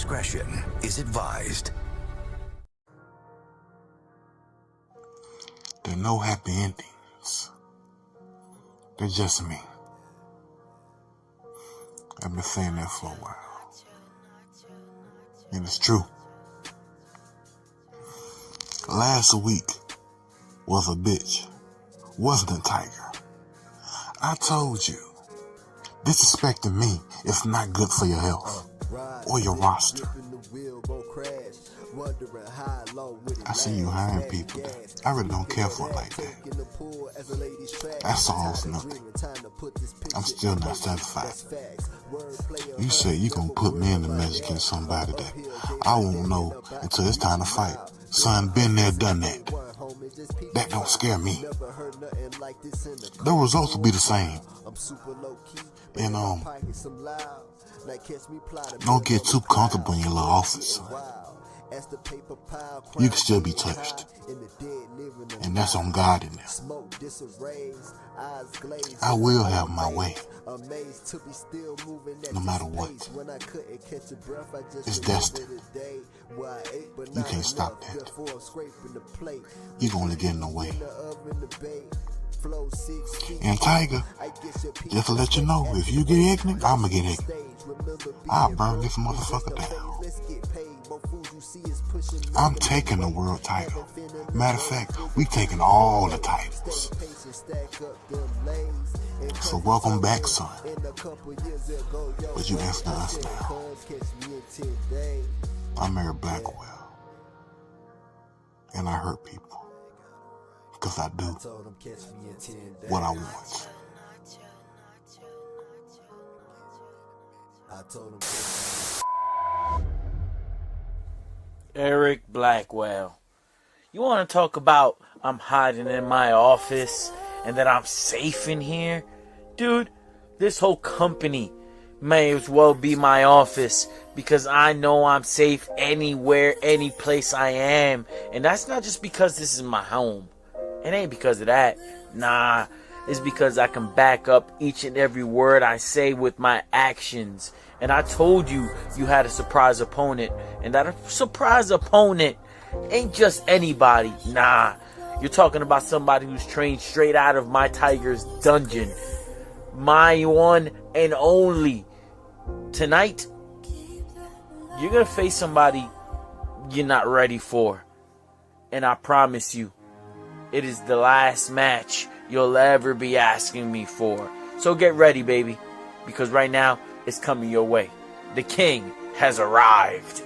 discretion is advised. There are no happy endings. They're just me. I've been saying that for a while. And it's true. Last week was a bitch. Wasn't a tiger. I told you. Disrespecting me is not good for your health or your roster. I see you hiring people that I really don't care for like that. That solves nothing. I'm still not satisfied. You say you gonna put me in the match against somebody that I won't know until it's time to fight. Son, been there, done that. That don't scare me. The results will be the same. And don't get too comfortable in your little office. You can still be touched. And that's on God in there. I will have my way. No matter what. It's destined. You can't stop that. You're gonna get in the way. And Tiger, just to let you know, if you get ignorant, I'ma get ignorant. I'll burn this motherfucker down. I'm taking the world title. Matter of fact, we taking all the titles. So welcome back, son. But you answer us now. I married Blackwell. And I hurt people. Because I do what I want. Eric Blackwell. You want to talk about I'm hiding in my office and that I'm safe in here? Dude, this whole company may as well be my office because I know I'm safe anywhere, any place I am. And that's not just because this is my home. It ain't because of that. Nah, it's because I can back up each and every word I say with my actions. And I told you you had a surprise opponent. And that surprise opponent ain't just anybody. Nah, you're talking about somebody who's trained straight out of my Tiger's dungeon. My one and only. Tonight, you're going to face somebody you're not ready for. And I promise you, it is the last match you'll ever be asking me for. So get ready, baby. Because right now, it's coming your way. The king has arrived.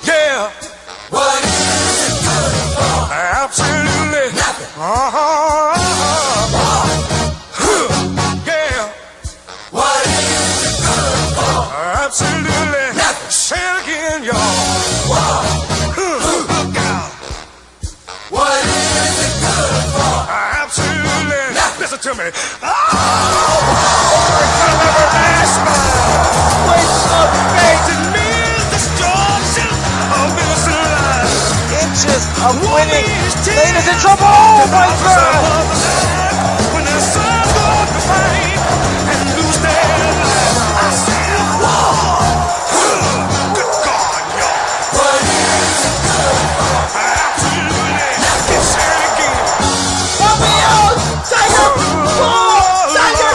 Yeah. What is it good for? Absolutely nothing. Yeah. What is it good for? Absolutely nothing. Say it again, y'all. Look out. What is it good for? Absolutely nothing. Listen to me. Inches of winning. Ladies in trouble. Oh my God. When the sun goes behind and lose their life, I said, whoa. Good God, y'all. What is it good for? Absolutely. Let's say it again. Help me out. Tiger. Tiger.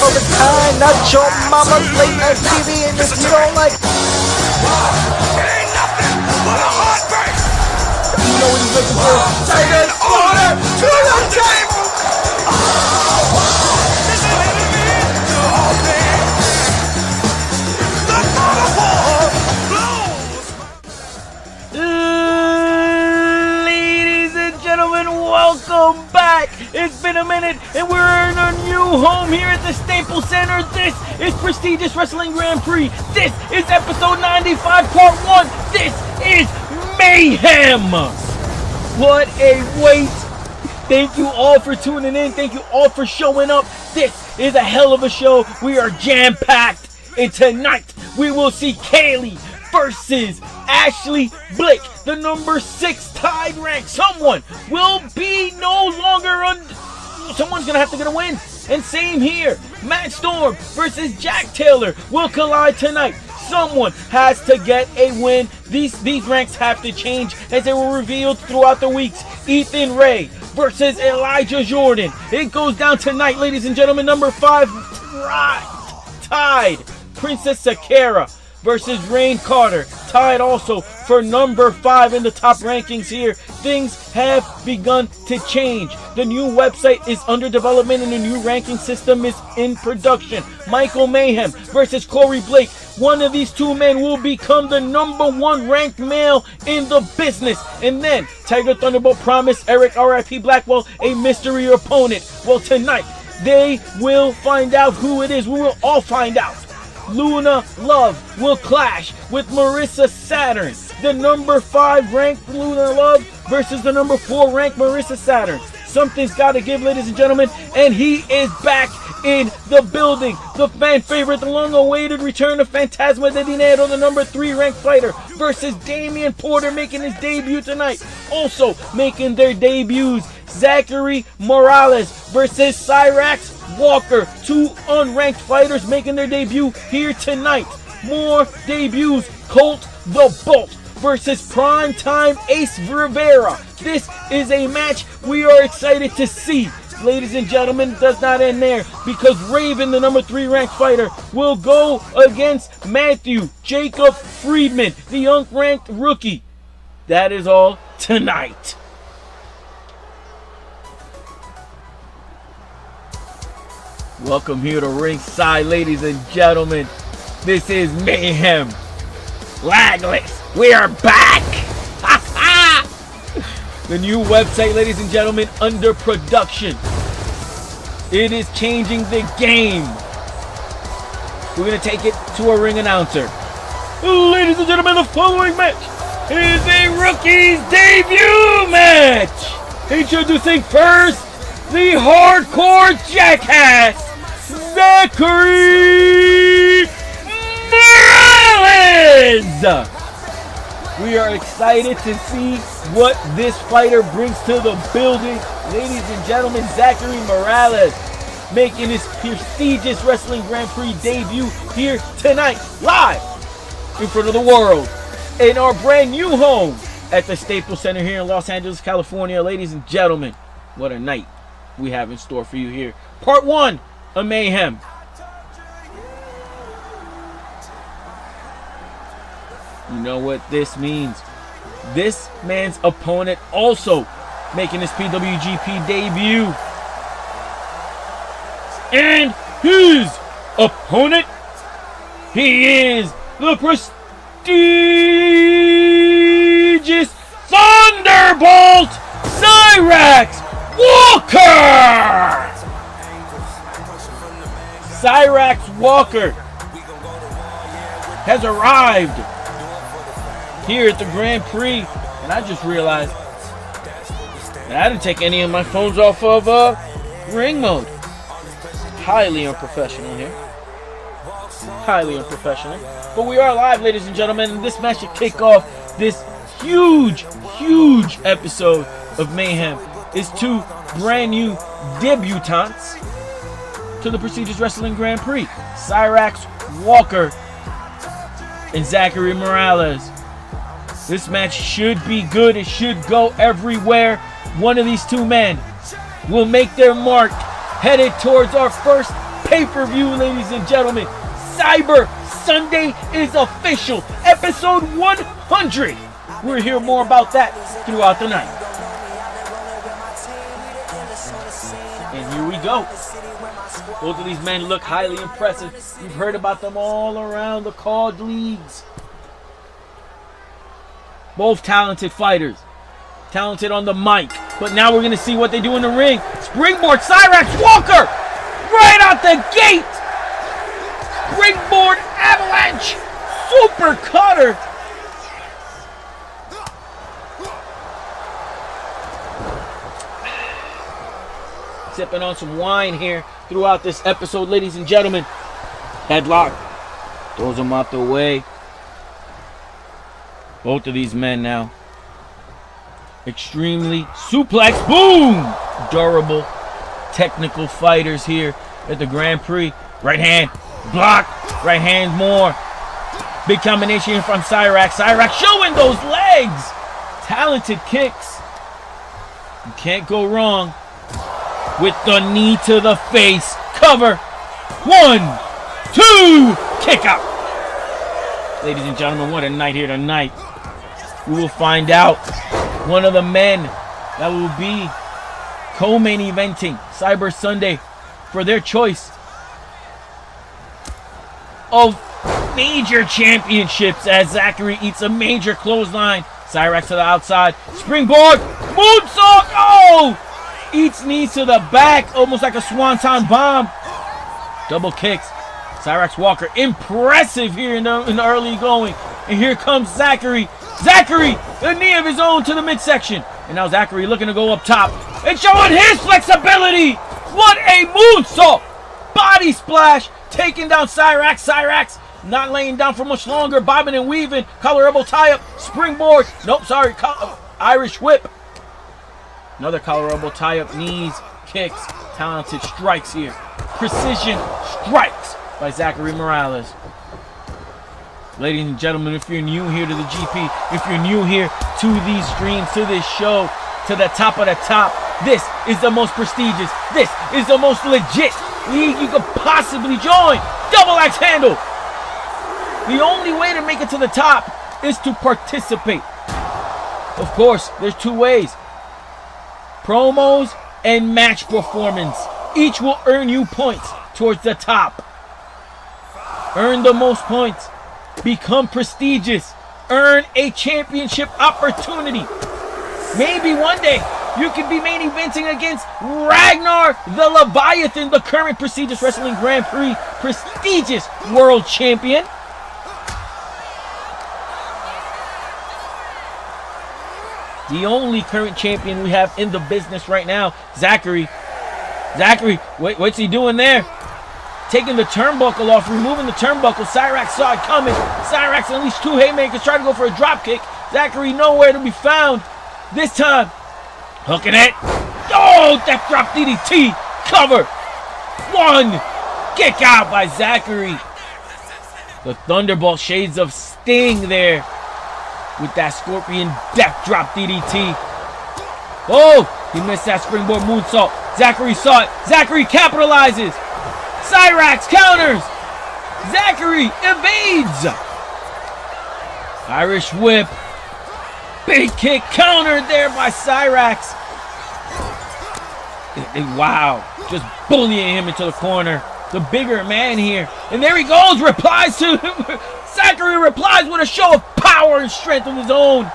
Overtime. Not your mama's late night TV. And if you don't like. It ain't nothing but a heartbreak. You know what he's looking for. Tiger's order to the table. This is the whole thing. The God of war blows. Ladies and gentlemen, welcome back. It's been a minute, and we're in a new home here at the Staples Center. This is Prestigious Wrestling Grand Prix. This is episode 95, part 1. This is Mayhem. What a wait. Thank you all for tuning in. Thank you all for showing up. This is a hell of a show. We are jam-packed. And tonight, we will see Kaylee versus Ashley Blake, the number 6 tied rank. Someone will be no longer someone's gonna have to get a win. And same here, Matt Storm versus Jack Taylor will collide tonight. Someone has to get a win. These ranks have to change as they were revealed throughout the weeks. Ethan Ray versus Elijah Jordan. It goes down tonight, ladies and gentlemen. Number 5 tied. Princess Zackary versus Rain Carter, tied also for number 5 in the top rankings here. Things have begun to change. The new website is under development and the new ranking system is in production. Michael Mayhem versus Corey Blake. One of these two men will become the number 1 ranked male in the business. And then Tiger Thunderbolt promised Eric R.I.P. Blackwell a mystery opponent. Well, tonight they will find out who it is. We will all find out. Luna Love will clash with Marissa Saturn. The number 5 ranked Luna Love versus the number 4 ranked Marissa Saturn. Something's got to give, ladies and gentlemen, and he is back in the building. The fan favorite, the long-awaited return of Fantasma de Dinero, the number 3 ranked fighter, versus Damian Porter, making his debut tonight. Also making their debuts, Zackary Morales versus Cyrax Walker, 2 unranked fighters making their debut here tonight. More debuts, Colt the Bolt versus PrimeTime Ace Rivera. This is a match we are excited to see. Ladies and gentlemen, it does not end there, because Raven, the number 3 ranked fighter, will go against Matthew Jacob Friedman, the unranked rookie. That is all tonight. Welcome here to ringside, ladies and gentlemen. This is Mayhem. Lagless, we are back. The new website, ladies and gentlemen, under production. It is changing the game. We're going to take it to a ring announcer. Ladies and gentlemen, the following match is a rookie's debut match. Introducing first, the hardcore jackass, Zackary. We are excited to see what this fighter brings to the building. Ladies and gentlemen, Zackary Morales making his prestigious Wrestling Grand Prix debut here tonight, live in front of the world, in our brand new home at the Staples Center here in Los Angeles, California. Ladies and gentlemen, what a night we have in store for you here. Part 1 of Mayhem. You know what this means. This man's opponent also making his PWGP debut. And his opponent, he is the prestigious Thunderbolt, Cyrax Walker! Cyrax Walker has arrived here at the Grand Prix, and I just realized that I didn't take any of my phones off of ring mode. Highly unprofessional here. Highly unprofessional. But we are live, ladies and gentlemen, and this match should kick off this huge episode of Mayhem. Is 2 brand new debutantes to the prestigious Wrestling Grand Prix. Cyrax Walker and Zackary Morales. This match should be good. It should go everywhere. One of these 2 men will make their mark, headed towards our first pay-per-view, ladies and gentlemen. Cyber Sunday is official. Episode 100. We'll hear more about that throughout the night. And here we go. Both of these men look highly impressive. You've heard about them all around the COD leagues. Both talented fighters. Talented on the mic. But now we're going to see what they do in the ring. Springboard Cyrax Walker! Right out the gate! Springboard Avalanche! Super Cutter! Sipping on some wine here throughout this episode, ladies and gentlemen. Headlock. Throws him out the way. Both of these men now. Extremely suplex. Boom! Durable, technical fighters here at the Grand Prix. Right hand. Block. Right hand more. Big combination from Cyrax. Cyrax showing those legs. Talented kicks. You can't go wrong with the knee to the face. Cover. 1, 2. Kick out. Ladies and gentlemen, what a night here tonight. We will find out one of the men that will be co-main eventing Cyber Sunday for their choice of major championships as Zackary eats a major clothesline. Cyrax to the outside. Springboard. Moonsault. Oh! Eats knees to the back. Almost like a swanton bomb. Double kicks. Cyrax Walker. Impressive here in the early going. And here comes Zackary. Zackary. A knee of his own to the midsection. And now Zackary looking to go up top. And showing his flexibility. What a moonsault. Body splash. Taking down Cyrax. Cyrax not laying down for much longer. Bobbing and weaving. Collar elbow tie up. Springboard. Nope, sorry. Irish whip. Another collar elbow tie up. Knees. Kicks. Talented strikes here. Precision strikes by Zackary Morales. Ladies and gentlemen, if you're new here to the GP, if you're new here to these streams, to this show, to the top of the top, this is the most prestigious, this is the most legit league you could possibly join. Double axe handle. The only way to make it to the top is to participate. Of course, there's two ways. Promos and match performance. Each will earn you points towards the top. Earn the most points. Become prestigious. Earn a championship opportunity. Maybe one day you could be main eventing against Ragnar the Leviathan, the current prestigious wrestling Grand Prix prestigious world champion. The only current champion we have in the business right now, Zackary. Zackary, what's he doing there? Taking the turnbuckle off, removing the turnbuckle. Cyrax saw it coming. Cyrax unleashed two haymakers, trying to go for a drop kick. Zackary nowhere to be found. This time, hooking it. Oh, death drop DDT. Cover. 1. Kick out by Zackary. The Thunderbolt shades of Sting there with that Scorpion death drop DDT. Oh, he missed that springboard moonsault. Zackary saw it. Zackary capitalizes. Cyrax counters. Zackary evades. Irish whip. Big kick countered there by Cyrax. And wow, just bullying him into the corner. The bigger man here. And there he goes, replies to him. Zackary replies with a show of power and strength of his own.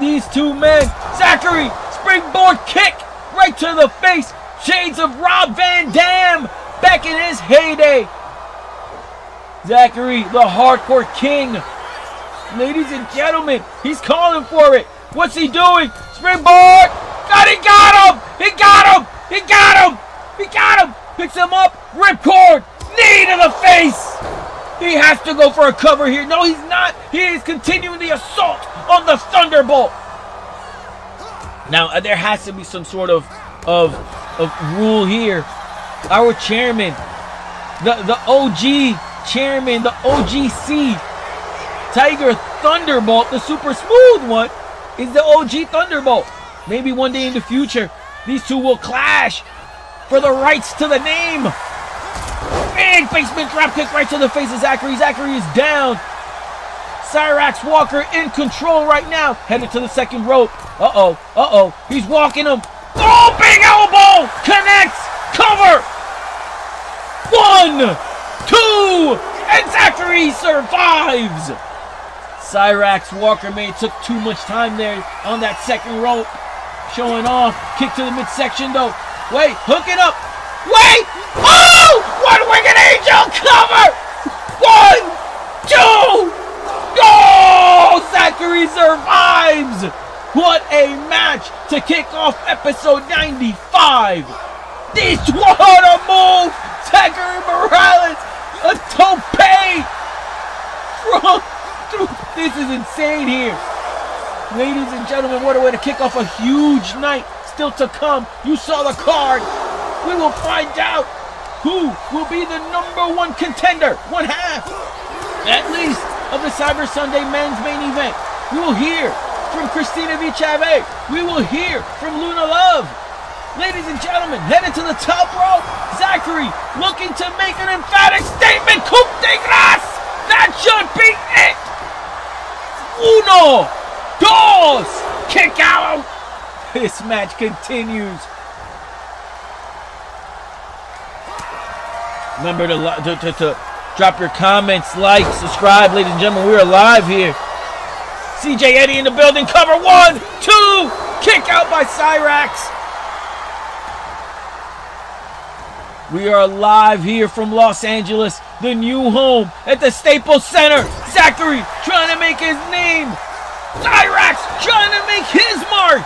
These two men. Zackary, springboard kick right to the face. Shades of Rob Van Dam back in his heyday. Zackary, the hardcore king. Ladies and gentlemen, he's calling for it. What's he doing? Springboard. He got him. He got him. He got him. He got him. Picks him up. Ripcord. Knee to the face. He has to go for a cover here. No, he's not. He is continuing the assault on the Thunderbolt. Now, there has to be some sort of rule here. Our chairman, the OG chairman, the OGC, Tiger Thunderbolt, the super smooth one, is the OG Thunderbolt. Maybe one day in the future, these two will clash for the rights to the name. Big basement dropkick right to the face of Zackary. Zackary is down. Cyrax Walker in control right now. Headed to the second rope. Uh-oh. He's walking him. Oh, big elbow. Connects. Cover. 1, 2. And Zackary survives. Cyrax Walker may have took too much time there on that second rope. Showing off. Kick to the midsection though. Wait, hook it up. Wait. Oh! One winged angel. Cover. 1, 2. Oh! Zackary survives. What a match to kick off episode 95. What a move. Zackary Morales. A tope This is insane here. Ladies and gentlemen, what a way to kick off a huge night still to come. You saw the card. We will find out who will be the #1 contender, one half, at least, of the Cyber Sunday men's main event. We will hear from Kaylee.v.Blake. We will hear from Luna Love. Ladies and gentlemen, headed to the top rope, Zackary looking to make an emphatic statement. Coup de grace! That should be it! 1, 2, kick out! This match continues. Remember to drop your comments, like, subscribe, ladies and gentlemen. We are live here. CJ Eddie in the building. Cover 1, 2, kick out by Cyrax. We are live here from Los Angeles, the new home at the Staples Center. Zackary trying to make his name. Cyrax trying to make his mark.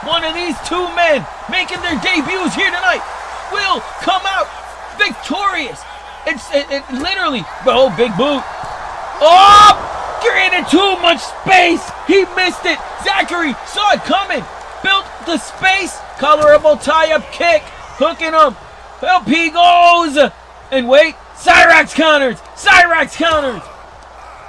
One of these two men making their debuts here tonight will come out victorious. It literally, oh, big boot. Oh, created too much space. He missed it. Zackary saw it coming. Built the space. Colorable tie-up kick. Hooking him. Up he goes. And wait, Cyrax counters. Cyrax counters.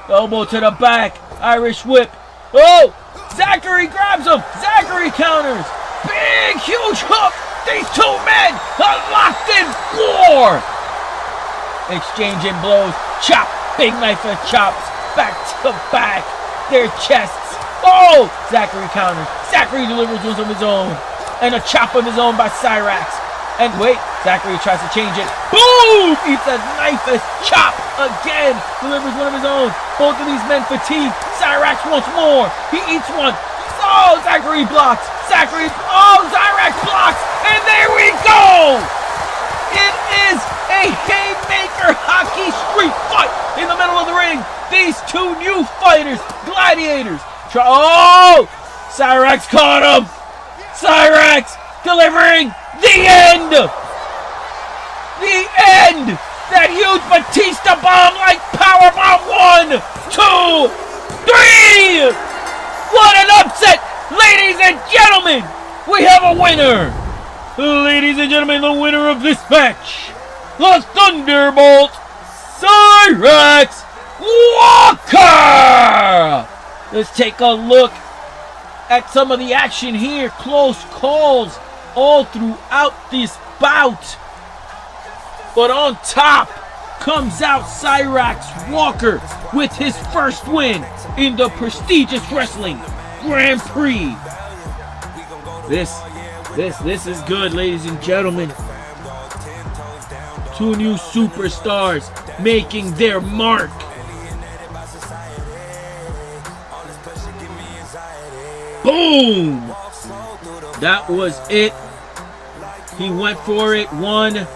Elbow to the back. Irish whip. Oh, Zackary grabs him. Zackary counters. Big, huge hook. These two men are locked in war. Exchanging blows. Chop. Big knife and chops. Back to back. Their chests. Oh, Zackary counters. Zackary delivers one of his own. And a chop of his own by Cyrax. And wait, Zackary tries to change it. Boom! Eats a knifeless chop again. Delivers one of his own. Both of these men fatigue. Cyrax wants more. He eats one. Oh, Zackary blocks. Zackary. Oh, Cyrax blocks. And there we go. It is a haymaker hockey street fight in the middle of the ring. These two new fighters, gladiators. Oh, Cyrax caught him. Cyrax delivering. The end! The end! That huge Batista bomb like power bomb. 1, 2, 3! What an upset! Ladies and gentlemen, we have a winner! Ladies and gentlemen, the winner of this match, the Thunderbolt, Cyrax Walker! Let's take a look at some of the action here. Close calls all throughout this bout. But on top comes out Cyrax Walker with his first win in the prestigious wrestling Grand Prix. This is good, ladies and gentlemen. Two new superstars making their mark. Boom! That was it. He went for it. 1,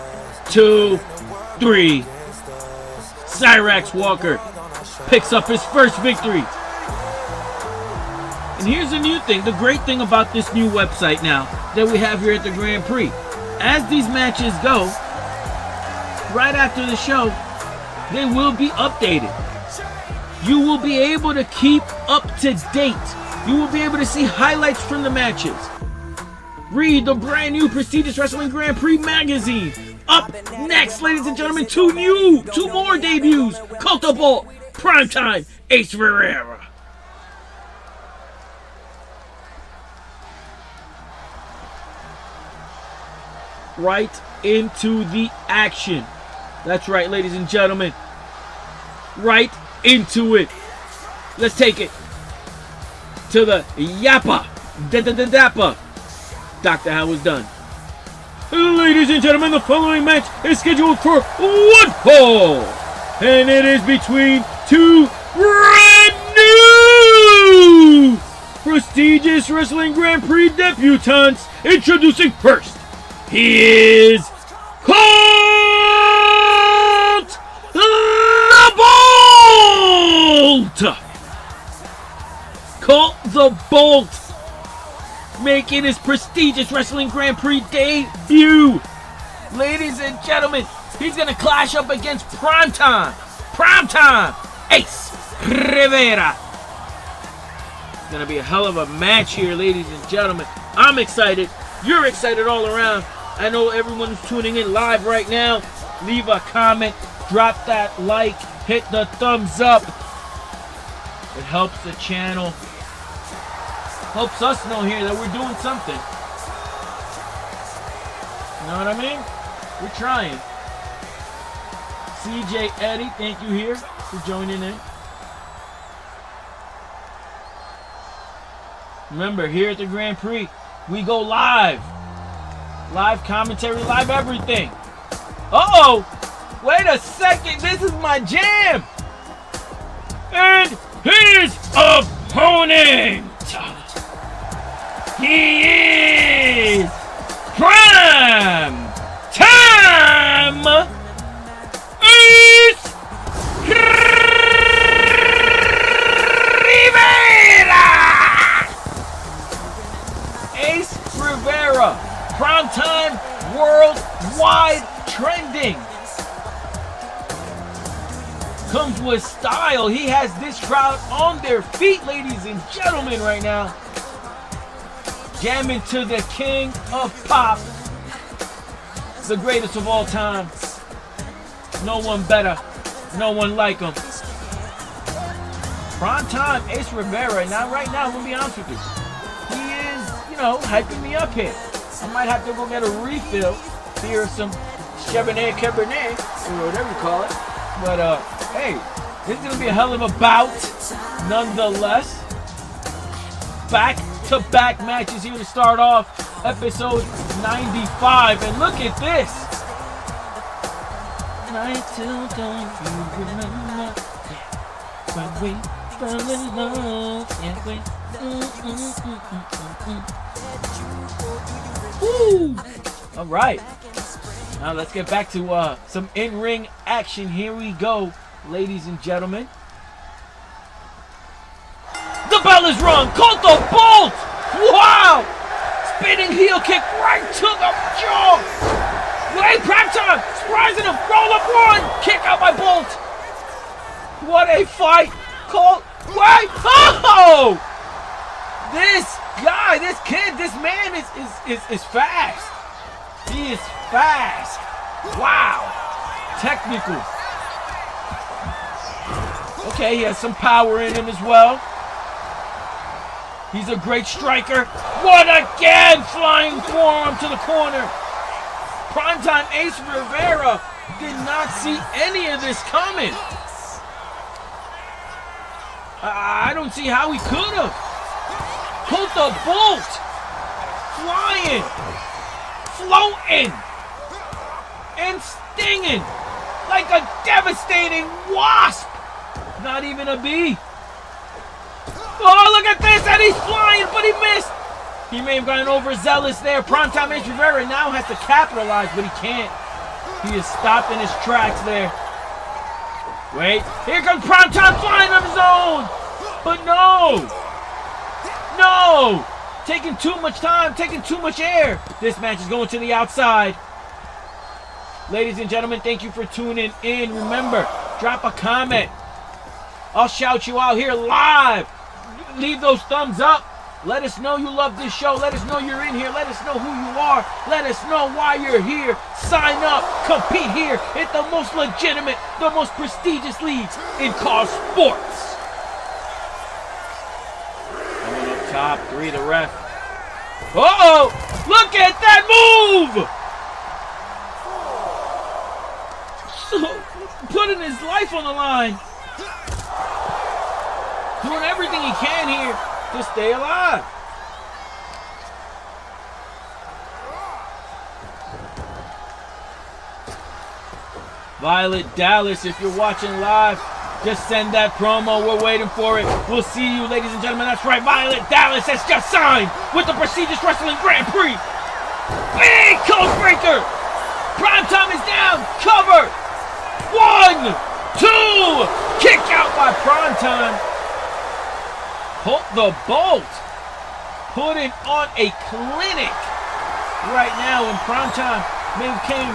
2, 3. Cyrax Walker picks up his first victory. And here's the new thing, the great thing about this new website now that we have here at the Grand Prix. As these matches go, right after the show, they will be updated. You will be able to keep up to date. You will be able to see highlights from the matches. Read the brand new prestigious Wrestling Grand Prix magazine. Up next, ladies and gentlemen, two more debuts. Colt, PrimeTime, Ace Rivera. Right into the action. That's right, ladies and gentlemen. Right into it. Let's take it to the Yappa. Dappa. Dr. How was done. Ladies and gentlemen, the following match is scheduled for one fall. And it is between two brand new prestigious Wrestling Grand Prix debutants. Introducing first, he is Colt the Bolt! Colt the Bolt making his prestigious Wrestling Grand Prix debut. Ladies and gentlemen, he's going to clash up against PrimeTime. PrimeTime, Ace Rivera. It's going to be a hell of a match here, ladies and gentlemen. I'm excited. You're excited all around. I know everyone who's tuning in live right now. Leave a comment. Drop that like. Hit the thumbs up. It helps the channel. Helps us know here that we're doing something. You know what I mean? We're trying. CJ Eddie, thank you here for joining in. Remember, here at the Grand Prix, we go live. Live commentary, live everything. Uh-oh! Wait a second, this is my jam! And his opponent! He is PrimeTime Rivera, PrimeTime worldwide trending. Comes with style. He has this crowd on their feet, ladies and gentlemen, right now. Jamming to the king of pop, the greatest of all time. No one better, no one like him. PrimeTime Ace Rivera. Now, right now, I'm gonna be honest with you. He is, hyping me up here. I might have to go get a refill here, some Chardonnay, Cabernet, or whatever you call it. But hey, this is gonna be a hell of a bout, nonetheless. Back-to-back matches here to start off episode 95, and look at this. Night till dawn, you remember when we fell in love. Yeah, we. Woo! All right. Now let's get back to some in-ring action. Here we go, ladies and gentlemen. The bell is rung. Colt the Bolt. Wow! Spinning heel kick right to the jaw. Hey, PrimeTime surprising him. Roll up one. Kick out by Bolt. What a fight. Colt. Wait. Oh! This guy, this kid, this man is fast. He is fast. Wow. Technical. Okay, he has some power in him as well. He's a great striker. What again? Flying forearm to the corner. PrimeTime Ace Rivera did not see any of this coming. I don't see how he could have. Colt the Bolt. Flying. Floating. And stinging. Like a devastating wasp. Not even a bee. Oh, look at this. And he's flying, but he missed. He may have gotten overzealous there. PrimeTime Ace Rivera now has to capitalize, but he can't. He is stopped in his tracks there. Wait. Here comes PrimeTime flying of his own. But no. No. Taking too much time. Taking too much air. This match is going to the outside. Ladies and gentlemen, thank you for tuning in. Remember, drop a comment. I'll shout you out here live. Leave those thumbs up. Let us know you love this show. Let us know you're in here. Let us know who you are. Let us know why you're here. Sign up. Compete here at the most legitimate, the most prestigious leagues in car sports. Coming up top, 3 the ref. Uh-oh! Look at that move! Putting his life on the line. Doing everything he can here to stay alive. Violet Dallas, if you're watching live, just send that promo. We're waiting for it. We'll see you, ladies and gentlemen. That's right, Violet Dallas has just signed with the prestigious Wrestling Grand Prix. Big code breaker. PrimeTime is down. Cover. 1, 2. Kick out by PrimeTime. Colt the Bolt putting on a clinic right now, and PrimeTime maybe came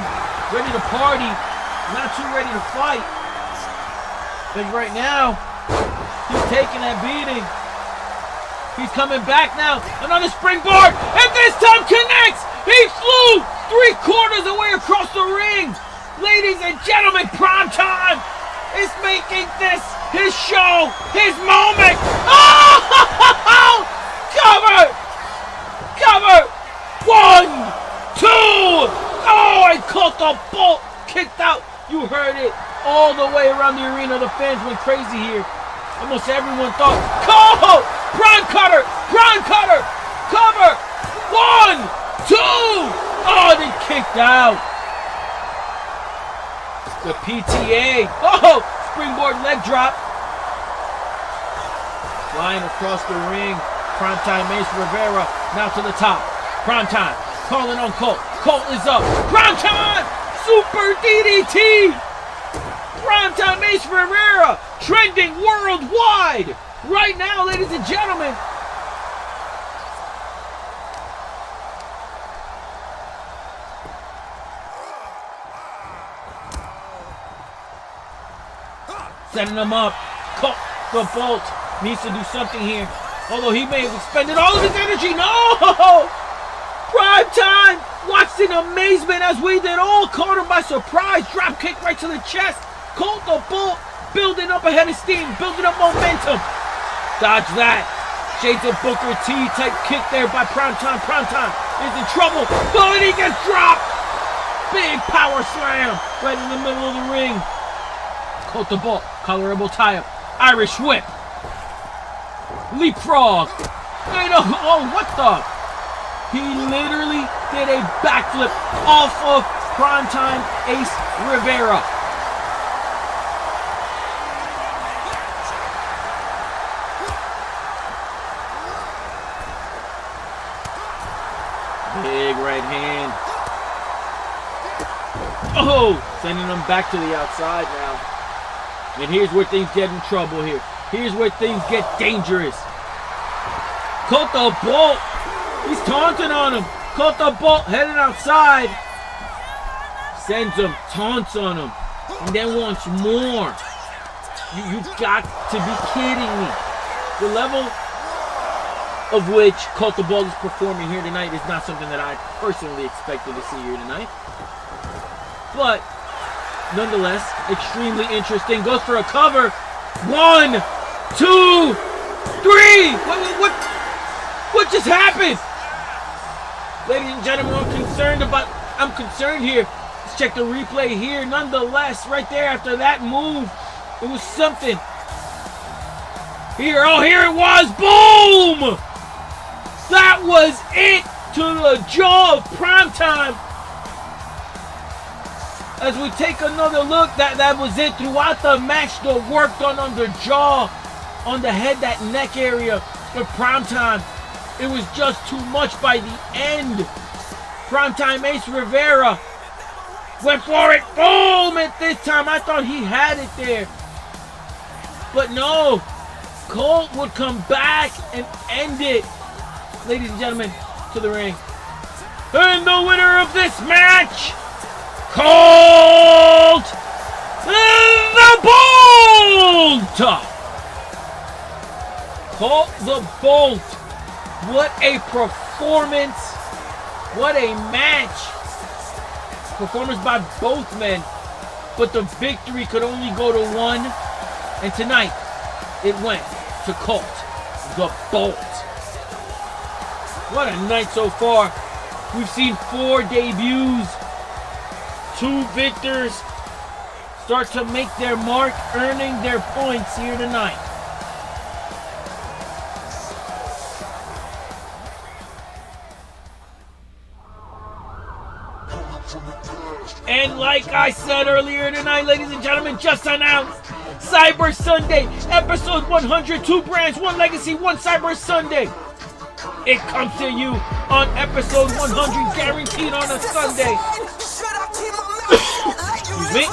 ready to party, not too ready to fight. But right now, taking that beating. He's coming back now. Another springboard. And this time connects. He flew 3/4 away across the ring. Ladies and gentlemen, PrimeTime is making this his show, his moment. Oh! Cover! Cover! 1, 2. Oh, and Thunderbolt kicked out. You heard it all the way around the arena. The fans went crazy here. Almost everyone thought, Colt! Prime cutter! Prime cutter! Cover! 1, 2. Oh, they kicked out. The PTA. Oh, springboard leg drop. Flying across the ring. PrimeTime Ace Rivera now to the top. PrimeTime calling on Colt. Colt is up. PrimeTime! Super DDT! PrimeTime Ace Rivera trending worldwide right now, ladies and gentlemen. Setting him up. Colt the Bolt needs to do something here. Although he may have expended all of his energy. No! PrimeTime watched in amazement as we did all. Caught him by surprise. Drop kick right to the chest. Colt the Bolt building up a head of steam. Building up momentum. Dodge that. Shades of Booker T type kick there by PrimeTime. PrimeTime is in trouble. But he gets dropped. Big power slam right in the middle of the ring. Colt the Bolt. Colorable tie-up. Irish whip. Leapfrog. Oh, what the? He literally did a backflip off of PrimeTime Ace Rivera. Big right hand. Oh, sending him back to the outside now. And here's where things get in trouble here. Here's where things get dangerous. Colt the Bolt. He's taunting on him. Colt the Bolt heading outside. Sends him, taunts on him. And then wants more. You got to be kidding me. The level of which Colt the Bolt is performing here tonight is not something that I personally expected to see here tonight. But nonetheless, extremely interesting. Goes for a cover. 1, 2, 3. What just happened? Ladies and gentlemen, I'm concerned here. Let's check the replay here. Nonetheless, right there after that move, it was something. Here it was. Boom! That was it to the jaw of PrimeTime. As we take another look, that was it throughout the match. The work done on the jaw, on the head, that neck area of PrimeTime. It was just too much by the end. PrimeTime Ace Rivera went for it. Boom! At this time, I thought he had it there. But no. Colt would come back and end it. Ladies and gentlemen, to the ring. And the winner of this match, Colt the Bolt! Colt the Bolt. What a performance. What a match. Performance by both men. But the victory could only go to one. And tonight, it went to Colt the Bolt. What a night so far. We've seen 4 debuts. 2 victors start to make their mark, earning their points here tonight. And like I said earlier tonight, ladies and gentlemen, just announced Cyber Sunday, episode 100, 2 brands, 1 legacy, 1 Cyber Sunday. It comes to you on episode 100, guaranteed on a Sunday. Excuse me.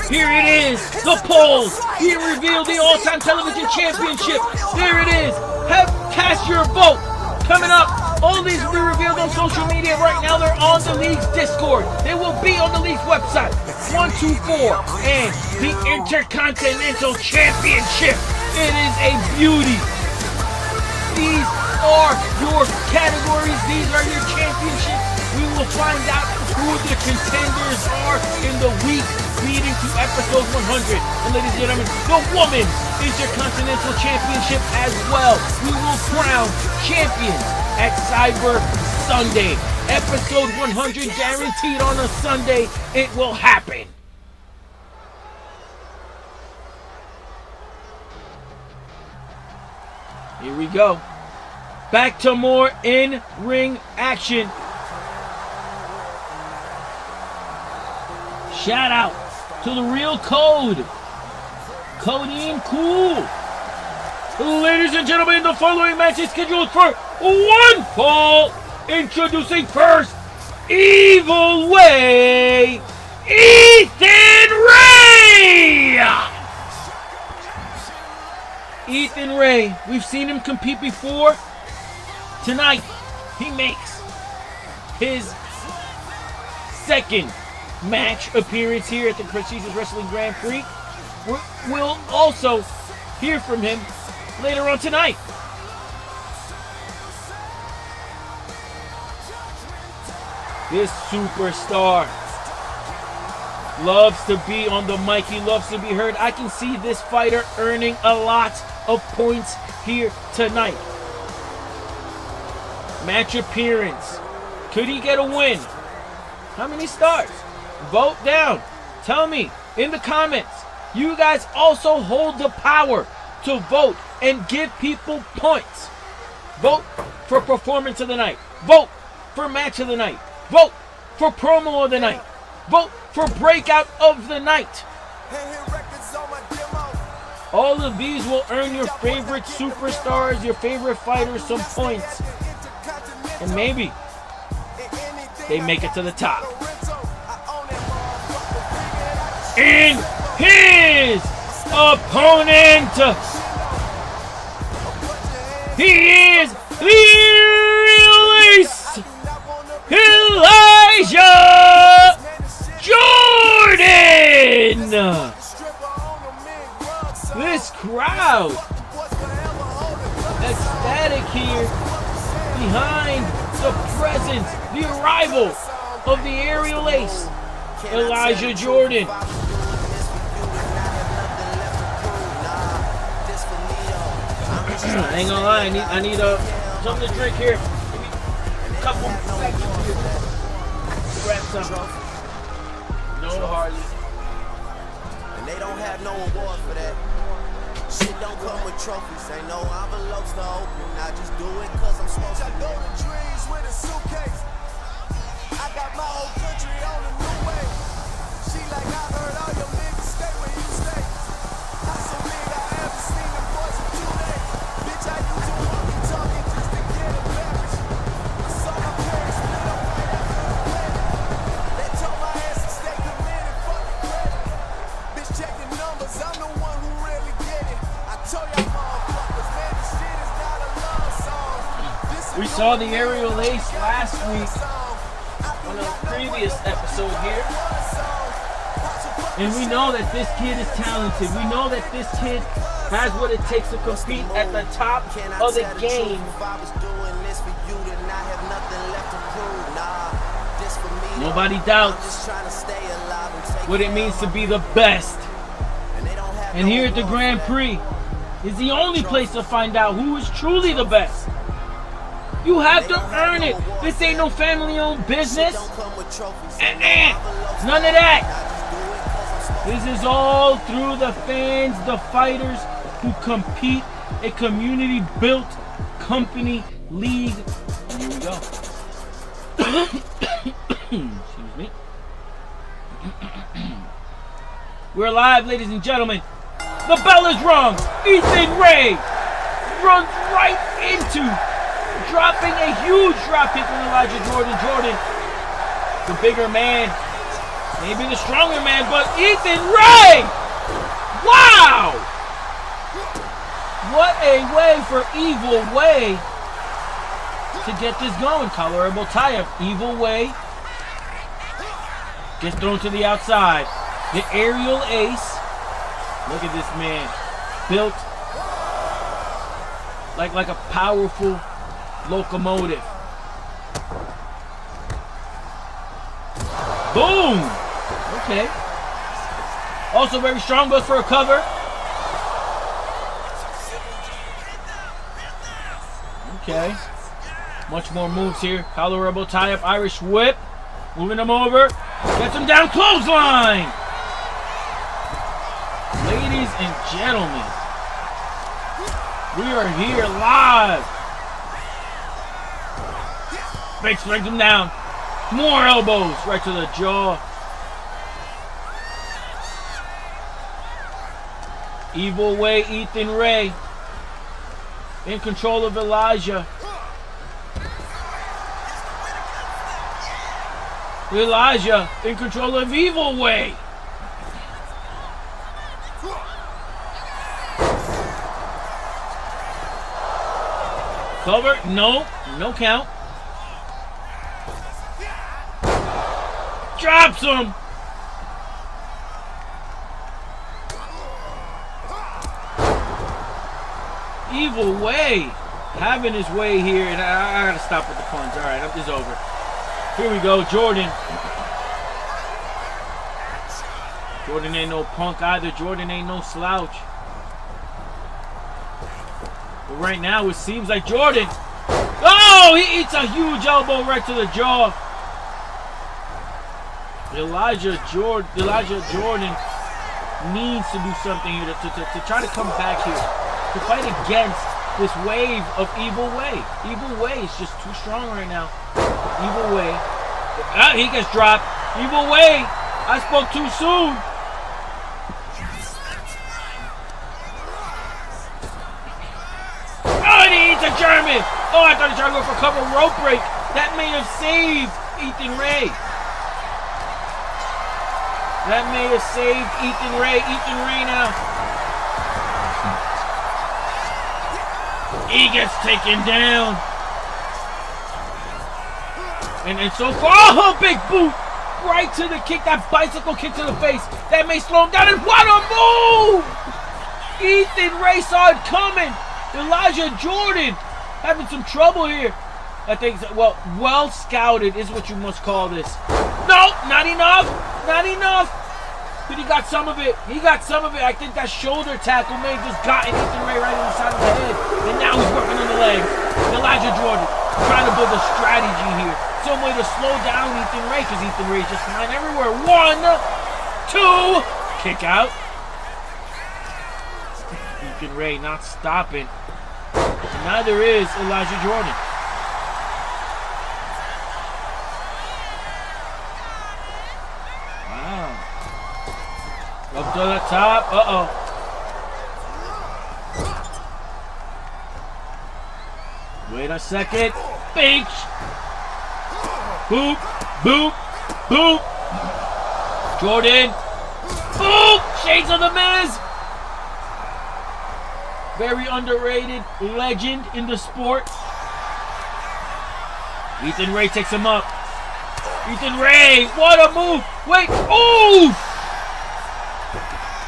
Here it is, the polls. Here revealed the all-time television championship. There it is. Cast your vote. Coming up, all these will be revealed on social media right now. They're on the league's Discord. They will be on the league's website. 1, 2, 4, and the Intercontinental Championship It is a beauty. These are your categories. These are your championships. We will find out who the contenders are in the week leading to episode 100. And ladies and gentlemen, the Women's Intercontinental Championship as well. We will crown champions at Cyber Sunday. Episode 100 guaranteed on a Sunday. It will happen. Here we go. Back to more in-ring action. Shout out to the real Code. Codeine Cool. Ladies and gentlemen, the following match is scheduled for one fall. Introducing first, Evil Way, Ethan Ray. Ethan Ray, we've seen him compete before. Tonight, he makes his second match appearance here at the Prestigious Wrestling Grand Prix. We'll also hear from him later on tonight. This superstar loves to be on the mic. He loves to be heard. I can see this fighter earning a lot of points here tonight. Match appearance. Could he get a win? How many stars? Vote down. Tell me in the comments. You guys also hold the power to vote and give people points. Vote for performance of the night. Vote for match of the night. Vote for promo of the night. Vote for breakout of the night. All of these will earn your favorite superstars, your favorite fighters some points. And maybe they make it to the top. And his opponent, he is the Real Ace, Elijah Jordan. This crowd, ecstatic here behind the presence, the arrival of the Aerial Ace, Elijah Jordan. I ain't gonna lie, I need something to drink here. Give me a couple seconds here. Grab something. No Harley. And they don't have no award for that. Shit don't come with trophies. Ain't no envelopes to open. I just do it cause I'm supposed to. I go to dreams with a suitcase. I got my whole country on a new way. She like, I heard all your niggas stay where you stay. I so big I haven't seen them boys in 2 days. Bitch, I use a walkie-talkie just to get a beverage. I saw my parents split up right after the wedding. They told my ass to stay committed, fuck the credit. Bitch, check the numbers, I'm the one who really get it. I told y'all motherfuckers, man, this shit is not a love song. We saw the Aerial Ace last week on a previous episode here. And we know that this kid is talented. We know that this kid has what it takes to compete at the top of the game. Nobody doubts what it means to be the best. And here at the Grand Prix is the only place to find out who is truly the best. You have to earn it. This ain't no family-owned business. None of that. This is all through the fans, the fighters who compete, a community-built company league. And here we go. Excuse me. We're live, ladies and gentlemen. The bell is rung. Ethan Ray runs right into dropping a huge drop kick on Elijah Jordan. Jordan, the bigger man, maybe the stronger man, but Ethan Ray! Wow! What a way for Evil Way to get this going. Colorable tie-up. Evil Way gets thrown to the outside. The Aerial Ace. Look at this man. Built like a powerful locomotive. Boom! Okay. Also very strong, goes for a cover. Okay. Much more moves here. Collar elbow tie up, Irish whip. Moving him over. Gets him down, clothesline! Ladies and gentlemen, we are here live. Big brings him down. More elbows right to the jaw. Evil Way, Ethan Ray in control of Elijah. Elijah in control of Evil Way. Cover, no count. Drops him. Evil Way having his way here, and I gotta stop with the puns. All right, this is over. Here we go, Jordan. Jordan ain't no punk either. Jordan ain't no slouch. But right now, it seems like Jordan. Oh, he eats a huge elbow right to the jaw. Elijah Jordan needs to do something here to try to come back here, to fight against this wave of Evil Way. Evil Way is just too strong right now. Evil Way. He gets dropped. Evil Way. I spoke too soon. Oh, and he eats a German. Oh, I thought he tried to go for a cover rope break. That may have saved Ethan Ray. That may have saved Ethan Ray. Ethan Ray now. He gets taken down. And so far, oh, big boot. Right to the kick, that bicycle kick to the face. That may slow him down, and what a move! Ethan Ray saw it coming. Elijah Jordan having some trouble here. I think, well scouted is what you must call this. No, not enough. Not enough. But he got some of it. He got some of it. I think that shoulder tackle may have just gotten Ethan Ray right on the side of the head. And now he's working on the leg. Elijah Jordan trying to build a strategy here. Some way to slow down Ethan Ray, because Ethan Ray is just flying everywhere. 1, 2, kick out. Ethan Ray not stopping. Neither is Elijah Jordan. Up to the top. Uh-oh. Wait a second. Binch. Boop. Boop. Boop. Jordan. Boop. Shades of the Miz. Very underrated legend in the sport. Ethan Ray takes him up. Ethan Ray. What a move. Wait. Ooh.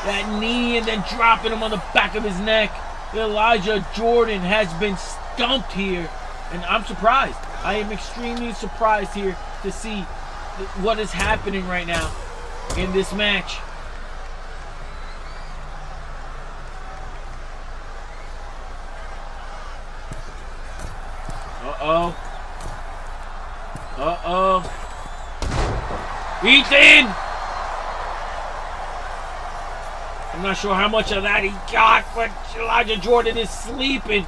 That knee and then dropping him on the back of his neck. Elijah Jordan has been stumped here. And I'm surprised. I am extremely surprised here to see what is happening right now in this match. Uh-oh. Uh-oh. Ethan! I'm not sure how much of that he got, but Elijah Jordan is sleeping.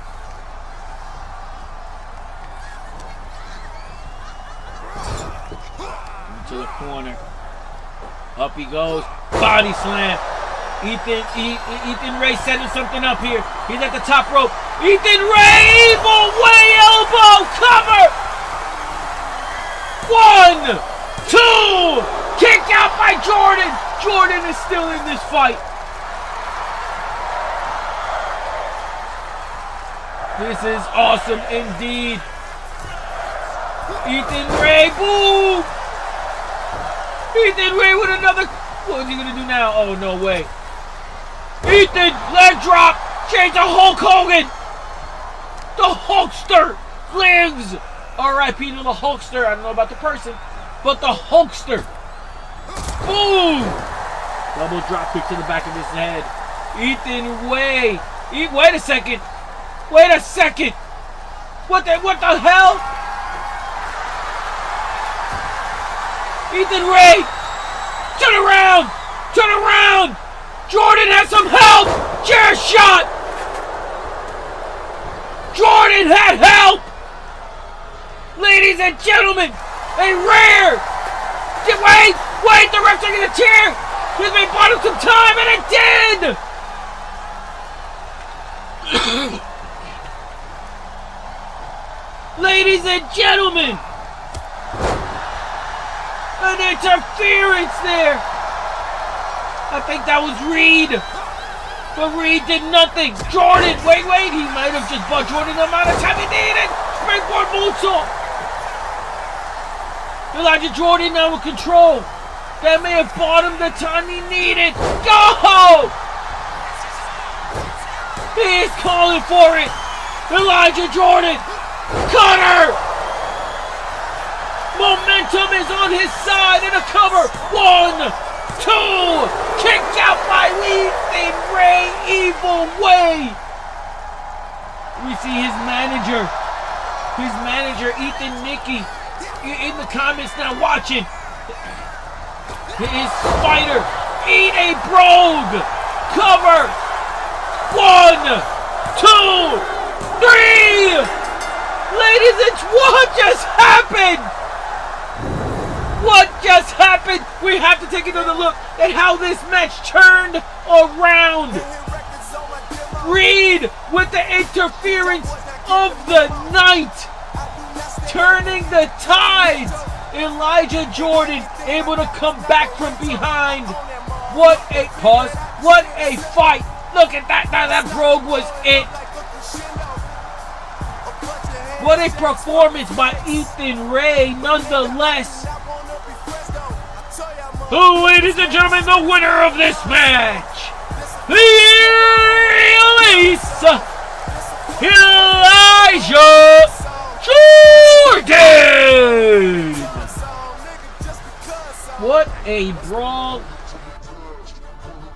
Into the corner. Up he goes. Body slam. Ethan Ray setting something up here. He's at the top rope. Ethan Ray, Evil Way elbow cover. 1, 2, kick out by Jordan. Jordan is still in this fight. This is awesome indeed. Ethan Ray, boom! Ethan Ray with another. What is he gonna do now? Oh, no way. Ethan, leg drop. Change to Hulk Hogan. The Hulkster lives! R.I.P. to the Hulkster. I don't know about the person, but the Hulkster. Boom! Double drop kick to the back of his head. Ethan Way. Wait a second. Wait a second. What the hell? Ethan Ray. Turn around. Turn around. Jordan has some help. Chair shot. Jordan had help. Ladies and gentlemen, a rare. Wait, the ref's taking the chair. He's been bought him some time, and it did. Ladies and gentlemen, an interference there. I think that was Reed. But Reed did nothing. Jordan, wait. He might have just bought Jordan the amount of time he needed. Springboard moonsault. Elijah Jordan now with control. That may have bought him the time he needed. Go! He is calling for it. Elijah Jordan. Cutter. Momentum is on his side in a cover. 1, 2. Kicked out by Ethan Ray. Evil Way. We see his manager. Ethan Nicky, in the comments now watching. His Spider. Eat a Brogue. Cover. 1, 2, 3. Ladies and what just happened? What just happened? We have to take another look at how this match turned around. Reed with the interference of the night, turning the tides. Elijah Jordan able to come back from behind. What a pause. What a fight. Look at that. Now that Brogue was it. What a performance by Ethan Ray nonetheless. Ladies and gentlemen, the winner of this match, Elijah Jordan. What a brawl.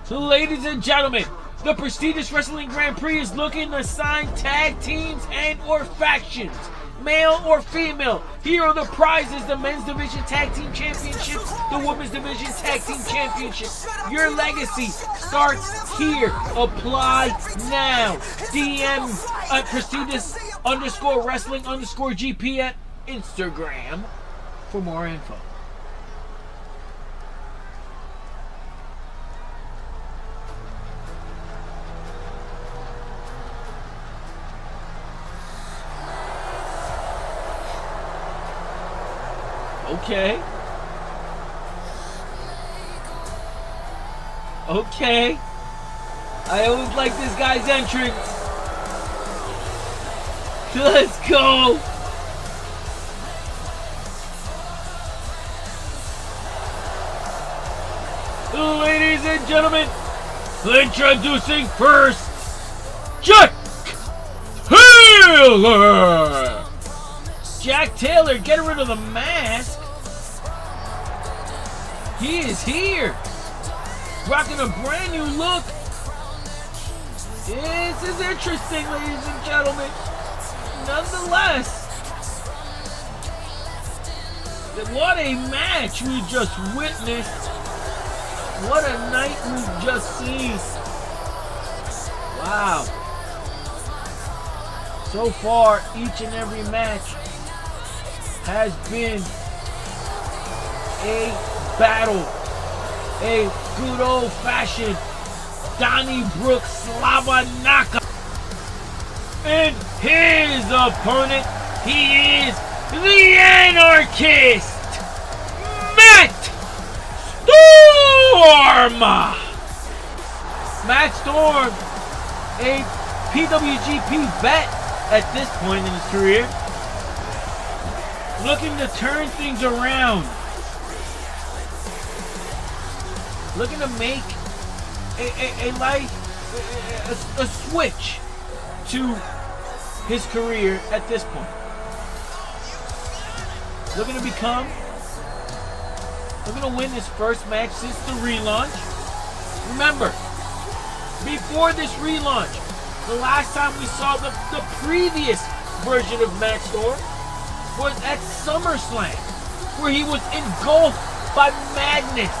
Ladies and gentlemen, the prestigious Wrestling Grand Prix is looking to sign tag teams and or factions, male or female. Here are the prizes: the men's division tag team championship, the women's division tag team championship. Your legacy starts here. Apply now. DM at prestigious_wrestling_GP at Instagram for more info. Okay. I always like this guy's entrance. Let's go. Ladies and gentlemen, introducing first, Jack Taylor. Jack Taylor, get rid of the mask. He is here, rocking a brand new look. This is interesting, ladies and gentlemen. Nonetheless, what a match we just witnessed. What a night we've just seen. Wow. So far, each and every match has been a battle, a good old-fashioned Donnybrook Slavanaka. And his opponent, he is the Anarchist, Matt Storm. Matt Storm, a PWGP vet at this point in his career, looking to turn things around. Looking to make a switch to his career at this point. Looking to win his first match since the relaunch. Remember, before this relaunch, the last time we saw the previous version of Matt Storm was at SummerSlam, where he was engulfed by madness.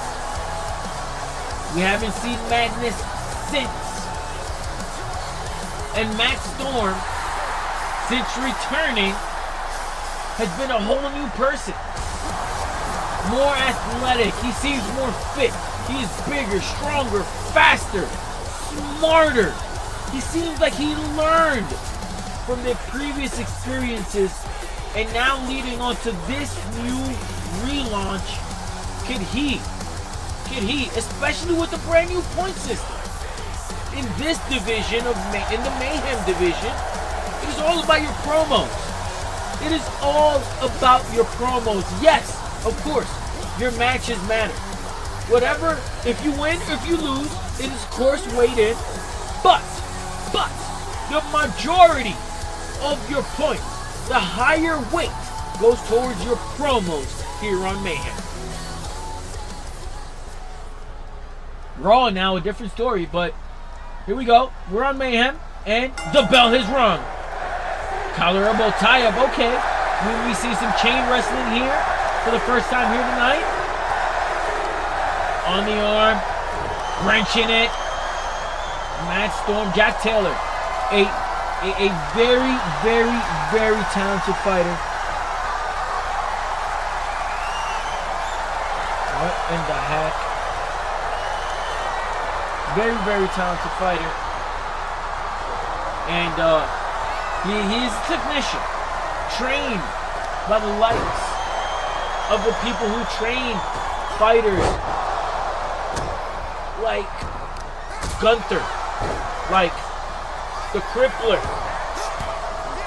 We haven't seen madness since. And Matt Storm, since returning, has been a whole new person. More athletic. He seems more fit. He is bigger, stronger, faster, smarter. He seems like he learned from their previous experiences, and now leading on to this new relaunch, could he, especially with the brand new point system, in this division in the Mayhem division, it is all about your promos. It is all about your promos. Yes, of course, your matches matter. Whatever, if you win or if you lose, it is of course weighed in. But the majority of your points, the higher weight, goes towards your promos here on Mayhem. Raw now, a different story, but here we go. We're on Mayhem, and the bell has rung. Collar elbow tie-up, okay. We see some chain wrestling here for the first time here tonight. On the arm, wrenching it. Matt Storm, Jack Taylor, a very, very, very talented fighter. What in the heck? Very, very talented fighter. And he's a technician, trained by the likes of the people who train fighters like Gunther, like the Crippler,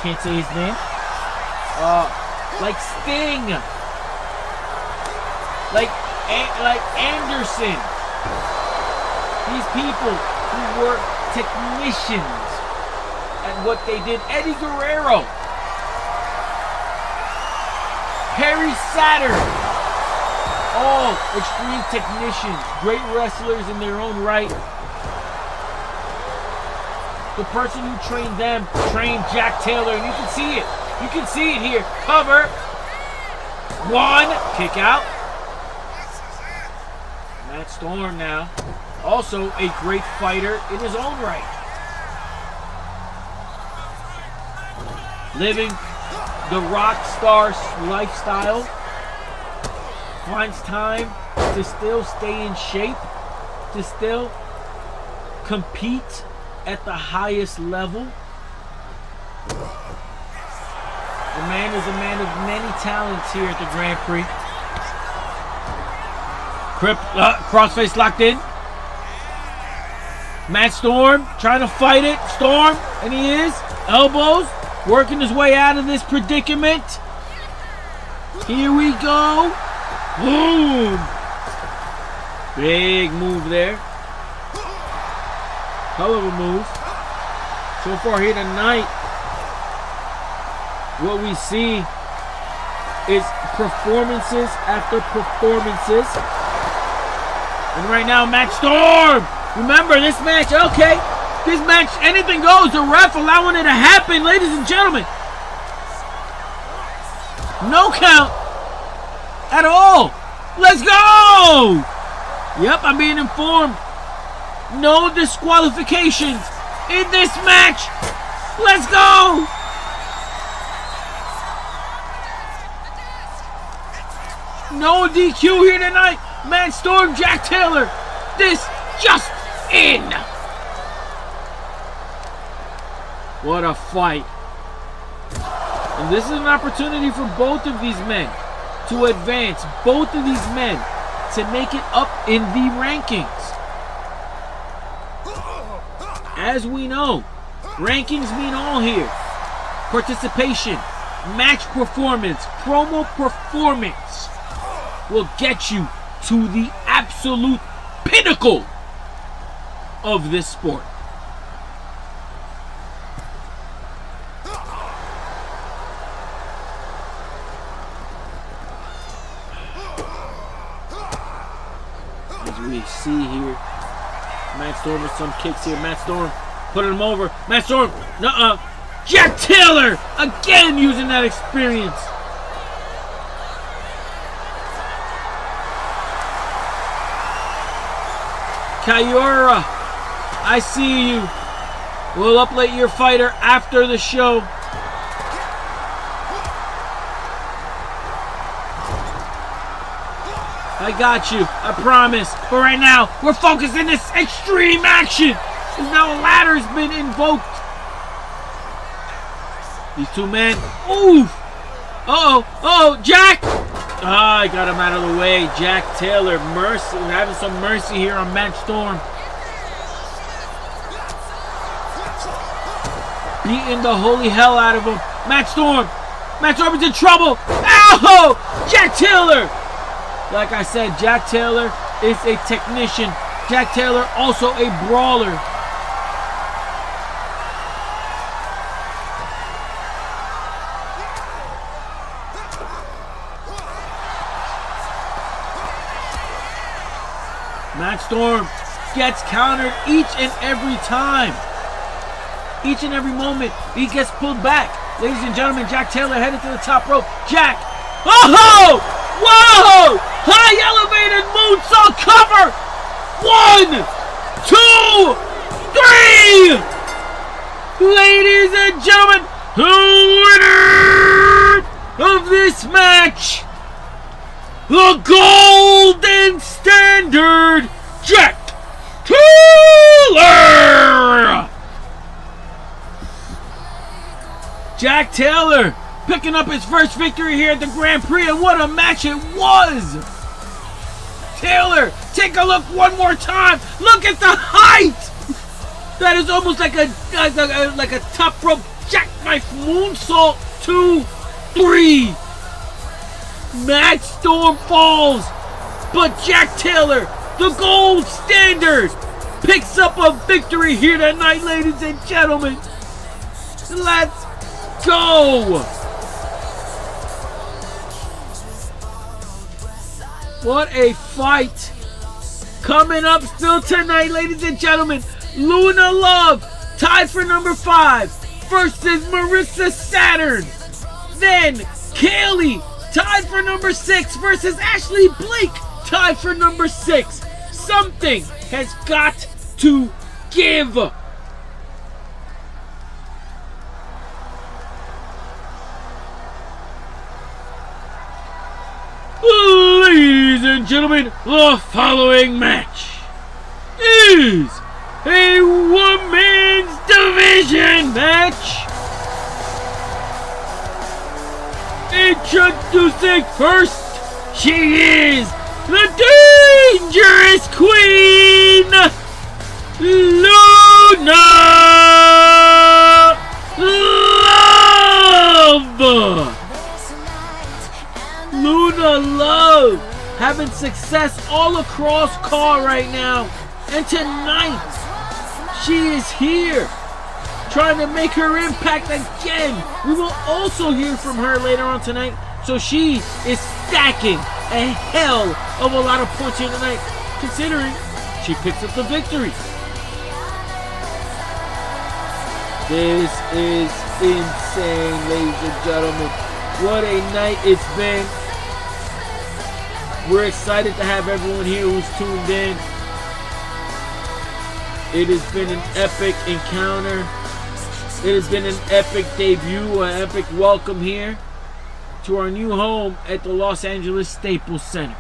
can't say his name, like Sting, like Anderson. These people who were technicians at what they did. Eddie Guerrero, Perry Saturn, all extreme technicians, great wrestlers in their own right. The person who trained them trained Jack Taylor, and you can see it. You can see it here. Cover. One. Kick out. Matt Storm now. Also a great fighter in his own right. Living the rock star lifestyle. Finds time to still stay in shape. To still compete at the highest level. The man is a man of many talents here at the Grand Prix. Crossface locked in. Matt Storm trying to fight it. Storm, and he is. Elbows, working his way out of this predicament. Here we go. Boom. Big move there. Hell of a move. So far here tonight, what we see is performances after performances. And right now, Matt Storm. Remember this match, okay. This match, anything goes. The ref allowing it to happen, ladies and gentlemen. No count at all. Let's go. Yep, I'm being informed. No disqualifications in this match. Let's go. No DQ here tonight. Matt Storm, Jack Taylor. This just in. What a fight. And this is an opportunity for both of these men to advance. Both of these men to make it up in the rankings. As we know, rankings mean all here. Participation, match performance, promo performance will get you to the absolute pinnacle of this sport. as we see here. Matt Storm with some kicks here. Matt Storm putting him over. Matt Storm, Jack Taylor again using that experience. Kayura, I see you. We'll update your fighter after the show. I got you, I promise. But right now, we're focused in this extreme action. Because now a ladder's been invoked. These two men. Ooh! Uh-oh, Jack! I got him out of the way. Jack Taylor, mercy. We're having some mercy here on Matt Storm. Beating the holy hell out of him. Matt Storm is in trouble. Ow! Jack Taylor! Like I said, Jack Taylor is a technician. Jack Taylor also a brawler. Matt Storm gets countered each and every time. Each and every moment, he gets pulled back. Ladies and gentlemen, Jack Taylor headed to the top rope. Jack! Oh! Whoa! High elevated moonsault cover! 1, 2, 3! Ladies and gentlemen, the winner of this match, the Golden Standard, Jack Taylor! Jack Taylor picking up his first victory here at the Grand Prix, and what a match it was! Taylor, take a look one more time. Look at the height! That is almost like a top rope jackknife moonsault. 2, 3. Matt Storm falls, but Jack Taylor, the gold standard, picks up a victory here tonight, ladies and gentlemen. Let's go! What a fight! Coming up still tonight, ladies and gentlemen, Luna Love, tied for number 5, versus Marissa Saturn. Then Kaylee, tied for number 6, versus Ashley Blake, tied for number 6. Something has got to give. Ladies and gentlemen, the following match is a women's division match. Introducing first, she is the dangerous queen, Luna.v.Marissa. Luna Love having success all across CAR right now, and tonight she is here trying to make her impact again. We will also hear from her later on tonight, so she is stacking a hell of a lot of points here tonight, considering she picks up the victory. This is insane, ladies and gentlemen. What a night it's been. We're excited to have everyone here who's tuned in. It has been an epic encounter. It has been an epic debut, an epic welcome here to our new home at the Los Angeles Staples Center.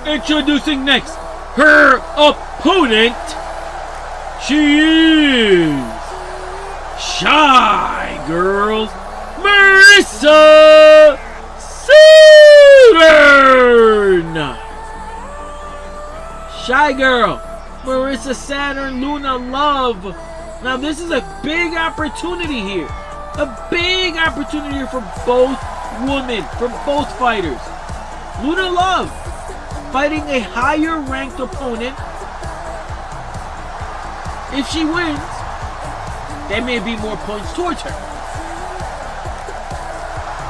Introducing next, her opponent. She is Shy Girl Marissa Saturn. Shy Girl Marissa Saturn, Luna Love. Now this is a big opportunity here. A big opportunity here for both women, for both fighters. Luna Love fighting a higher ranked opponent. If she wins, there may be more points towards her.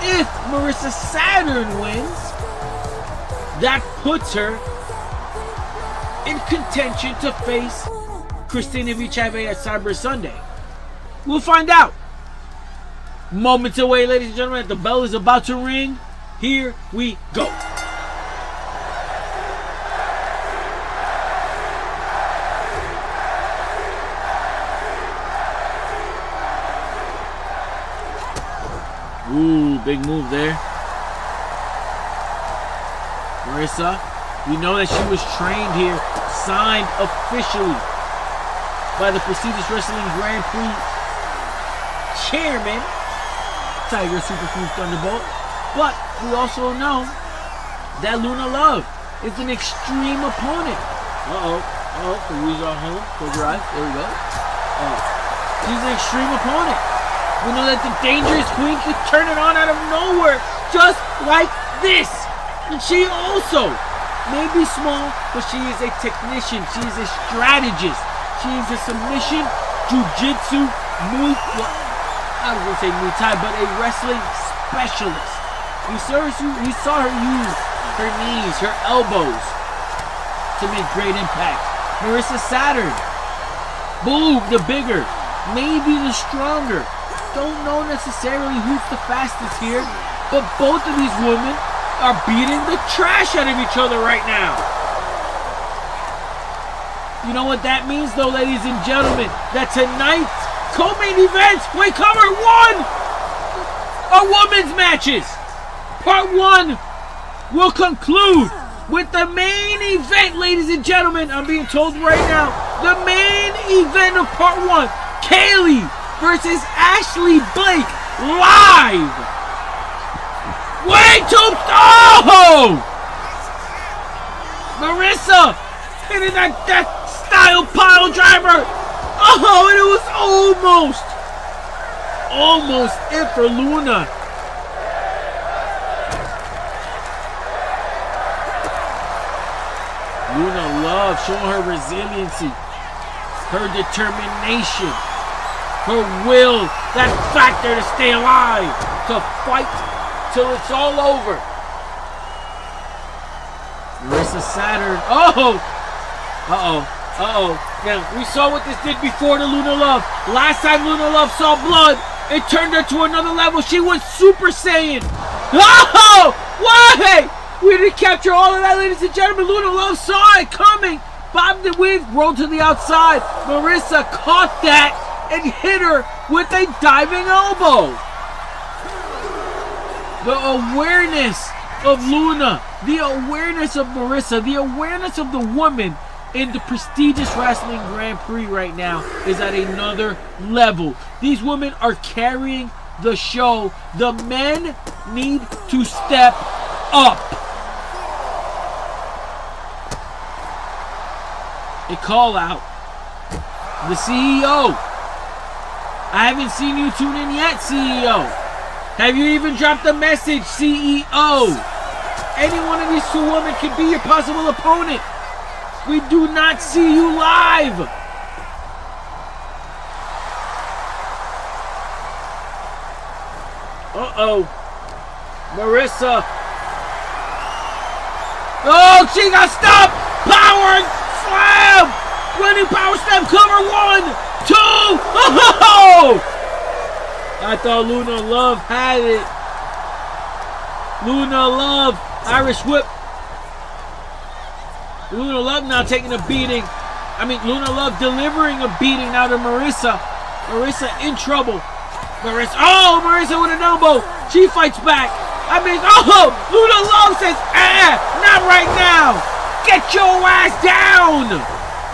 If Marissa Saturn wins, that puts her in contention to face Kaylee.v.Blake at Cyber Sunday. We'll find out. Moments away, ladies and gentlemen, the bell is about to ring. Here we go. Ooh, big move there. Marissa, we know that she was trained here, signed officially by the prestigious wrestling Grand Prix chairman, Tiger Superfoods Thunderbolt. But we also know that Luna.v is an extreme opponent. The wheels are home. Close your eyes. There we go. She's an extreme opponent. We know that the Dangerous Queen could turn it on out of nowhere, just like this. And she also may be small, but she is a technician. She is a strategist. She is a submission, jiu-jitsu, I was going to say Muay Thai, but a wrestling specialist. We saw her use her knees, her elbows to make great impact. Marissa Saturn, boom, the bigger, maybe the stronger. Don't know necessarily who's the fastest here, but both of these women are beating the trash out of each other right now. You know what that means, though, ladies and gentlemen? That tonight's co-main event, we cover our women's matches. Part 1 will conclude with the main event, ladies and gentlemen. I'm being told right now, the main event of Part 1, Kaylee versus Blake live. Way too... Oh! Marissa hitting that style pile driver. Oh, and it was almost it for Luna. Luna.v showing her resiliency, her determination, her will, that factor to stay alive, to fight till it's all over. Marissa Saturn. Now, we saw what this did before to Luna.v. Last time Luna.v saw blood, it turned her to another level. She was Super Saiyan. Oh! Why? We didn't capture all of that, ladies and gentlemen. Luna.v saw it coming. Bobbed it with, rolled to the outside. Marissa caught that and hit her with a diving elbow. The awareness of Luna, the awareness of Marissa, the awareness of the woman in the prestigious wrestling Grand Prix right now is at another level. These women are carrying the show. The men need to step up. A call out. The CEO. I haven't seen you tune in yet, CEO. Have you even dropped a message, CEO? Any one of these two women could be your possible opponent. We do not see you live. Marissa. Oh, she got stopped. Power slam. Running power slam. Cover 1, 2. Oh! I thought Luna.v had it. Luna.v, Irish whip. Luna.v now taking a beating. Luna.v delivering a beating now to Marissa. Marissa in trouble. Marissa with an elbow. She fights back. Luna.v says, not right now. Get your ass down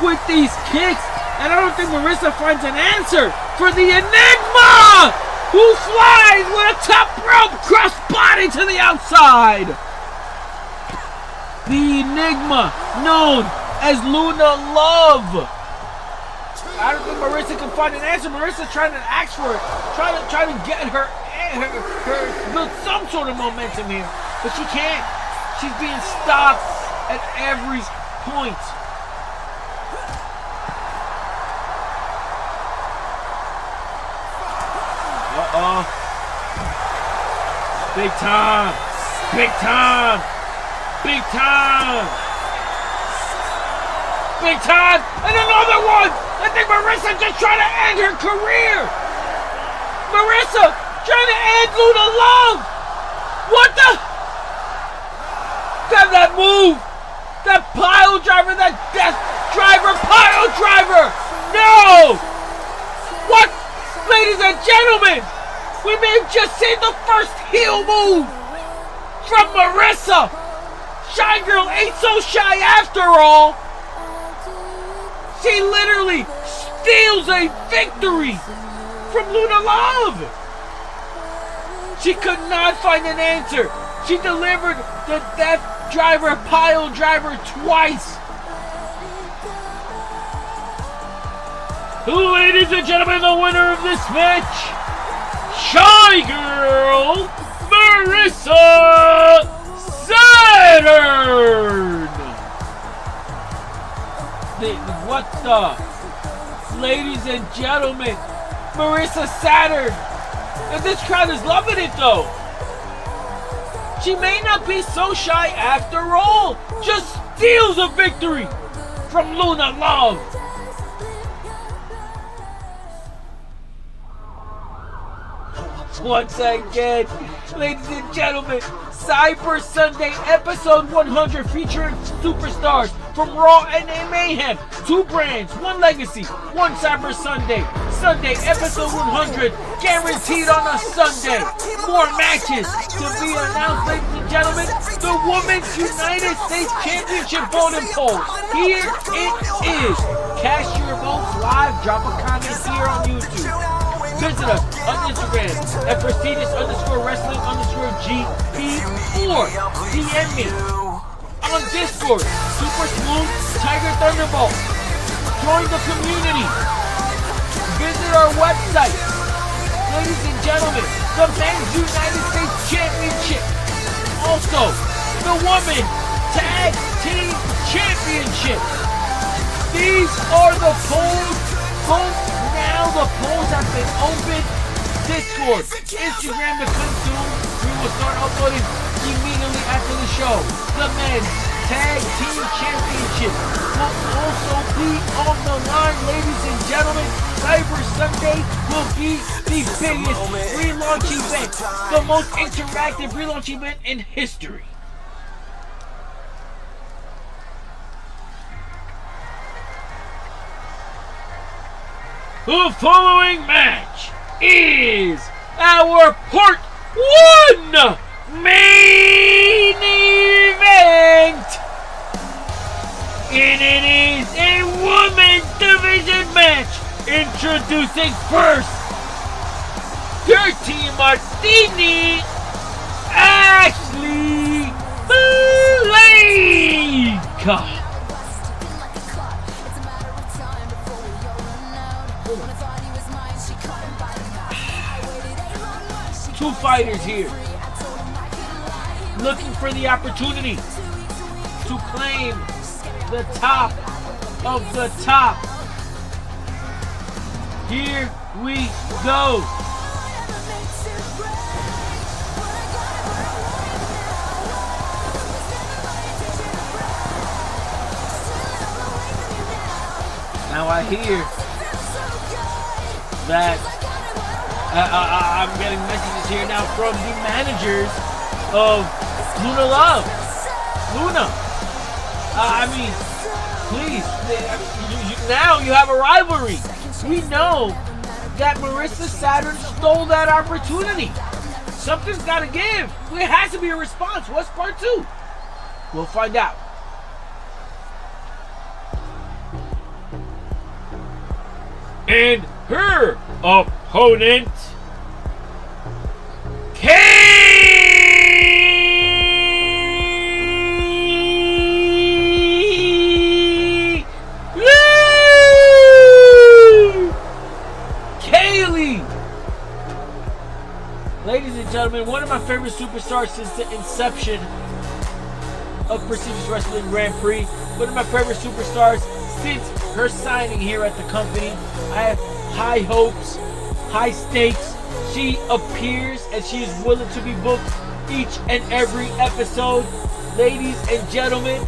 with these kicks. And I don't think Marissa finds an answer for the Enigma, who flies with a top rope cross body to the outside. The Enigma, known as Luna.v. I don't think Marissa can find an answer. Marissa's trying to ask for it, trying to get her build some sort of momentum here, but she can't. She's being stopped at every point. Big time. Big time. Big time. Big time. And another one. I think Marissa just trying to end her career. Marissa trying to end Luna Love. What the? That move. That pile driver. That death driver. Pile driver. No. What? Ladies and gentlemen. We may have just seen the first heel move from Marissa. Shy Girl ain't so shy after all. She literally steals a victory from Luna Love. She could not find an answer. She delivered the death driver, pile driver twice. Ladies and gentlemen, the winner of this match, Shy Girl, Marissa Saturn! What the? Ladies and gentlemen, Marissa Saturn! And this crowd is loving it though! She may not be so shy after all! Just steals a victory from Luna Love! Once again, ladies and gentlemen, Cyber Sunday episode 100 featuring superstars from Raw and Mayhem. 2 brands, 1 legacy, 1 Cyber Sunday. Sunday episode 100 guaranteed on a Sunday. More matches to be announced, ladies and gentlemen. The Women's United States Championship voting poll. Here it is. Cast your votes live. Drop a comment here on YouTube. Visit us on Instagram at prestigious_wrestling_GP or DM me on Discord, Super Smooth Tiger Thunderbolt. Join the community. Visit our website. Ladies and gentlemen, the Men's United States Championship. Also, the Women's Tag Team Championship. These are the polls. Now the polls have been opened. Discord, Instagram to come soon. We will start uploading immediately after the show. The Men's Tag Team Championship will also be on the line, ladies and gentlemen. Cyber Sunday will be the biggest relaunch event, the most interactive relaunch event in history. The following match is our Part 1 main event. And it is a women's division match. Introducing first, Dirty Martini, Ashley Blake. 2 fighters here, looking for the opportunity to claim the top of the top. Here we go. Now I hear that I'm getting messages here now from the managers of Luna Love. Luna. I mean, please. Now you have a rivalry. We know that Marissa Saturn stole that opportunity. Something's got to give. There has to be a response. What's part 2? We'll find out. And her opponent, Kaylee. Ladies and gentlemen, one of my favorite superstars since the inception of Prestigious Wrestling Grand Prix. One of my favorite superstars since her signing here at the company. I have high hopes, high stakes. She appears and she is willing to be booked each and every episode. Ladies and gentlemen,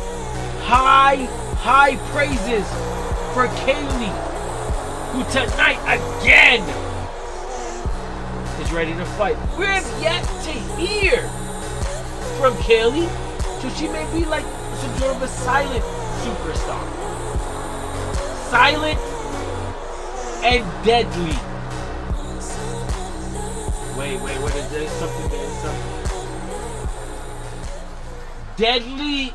high praises for Kaylee, who tonight again is ready to fight. We have yet to hear from Kaylee, so she may be like some sort of a silent superstar. Silent and deadly. Wait, what is there? Something. Deadly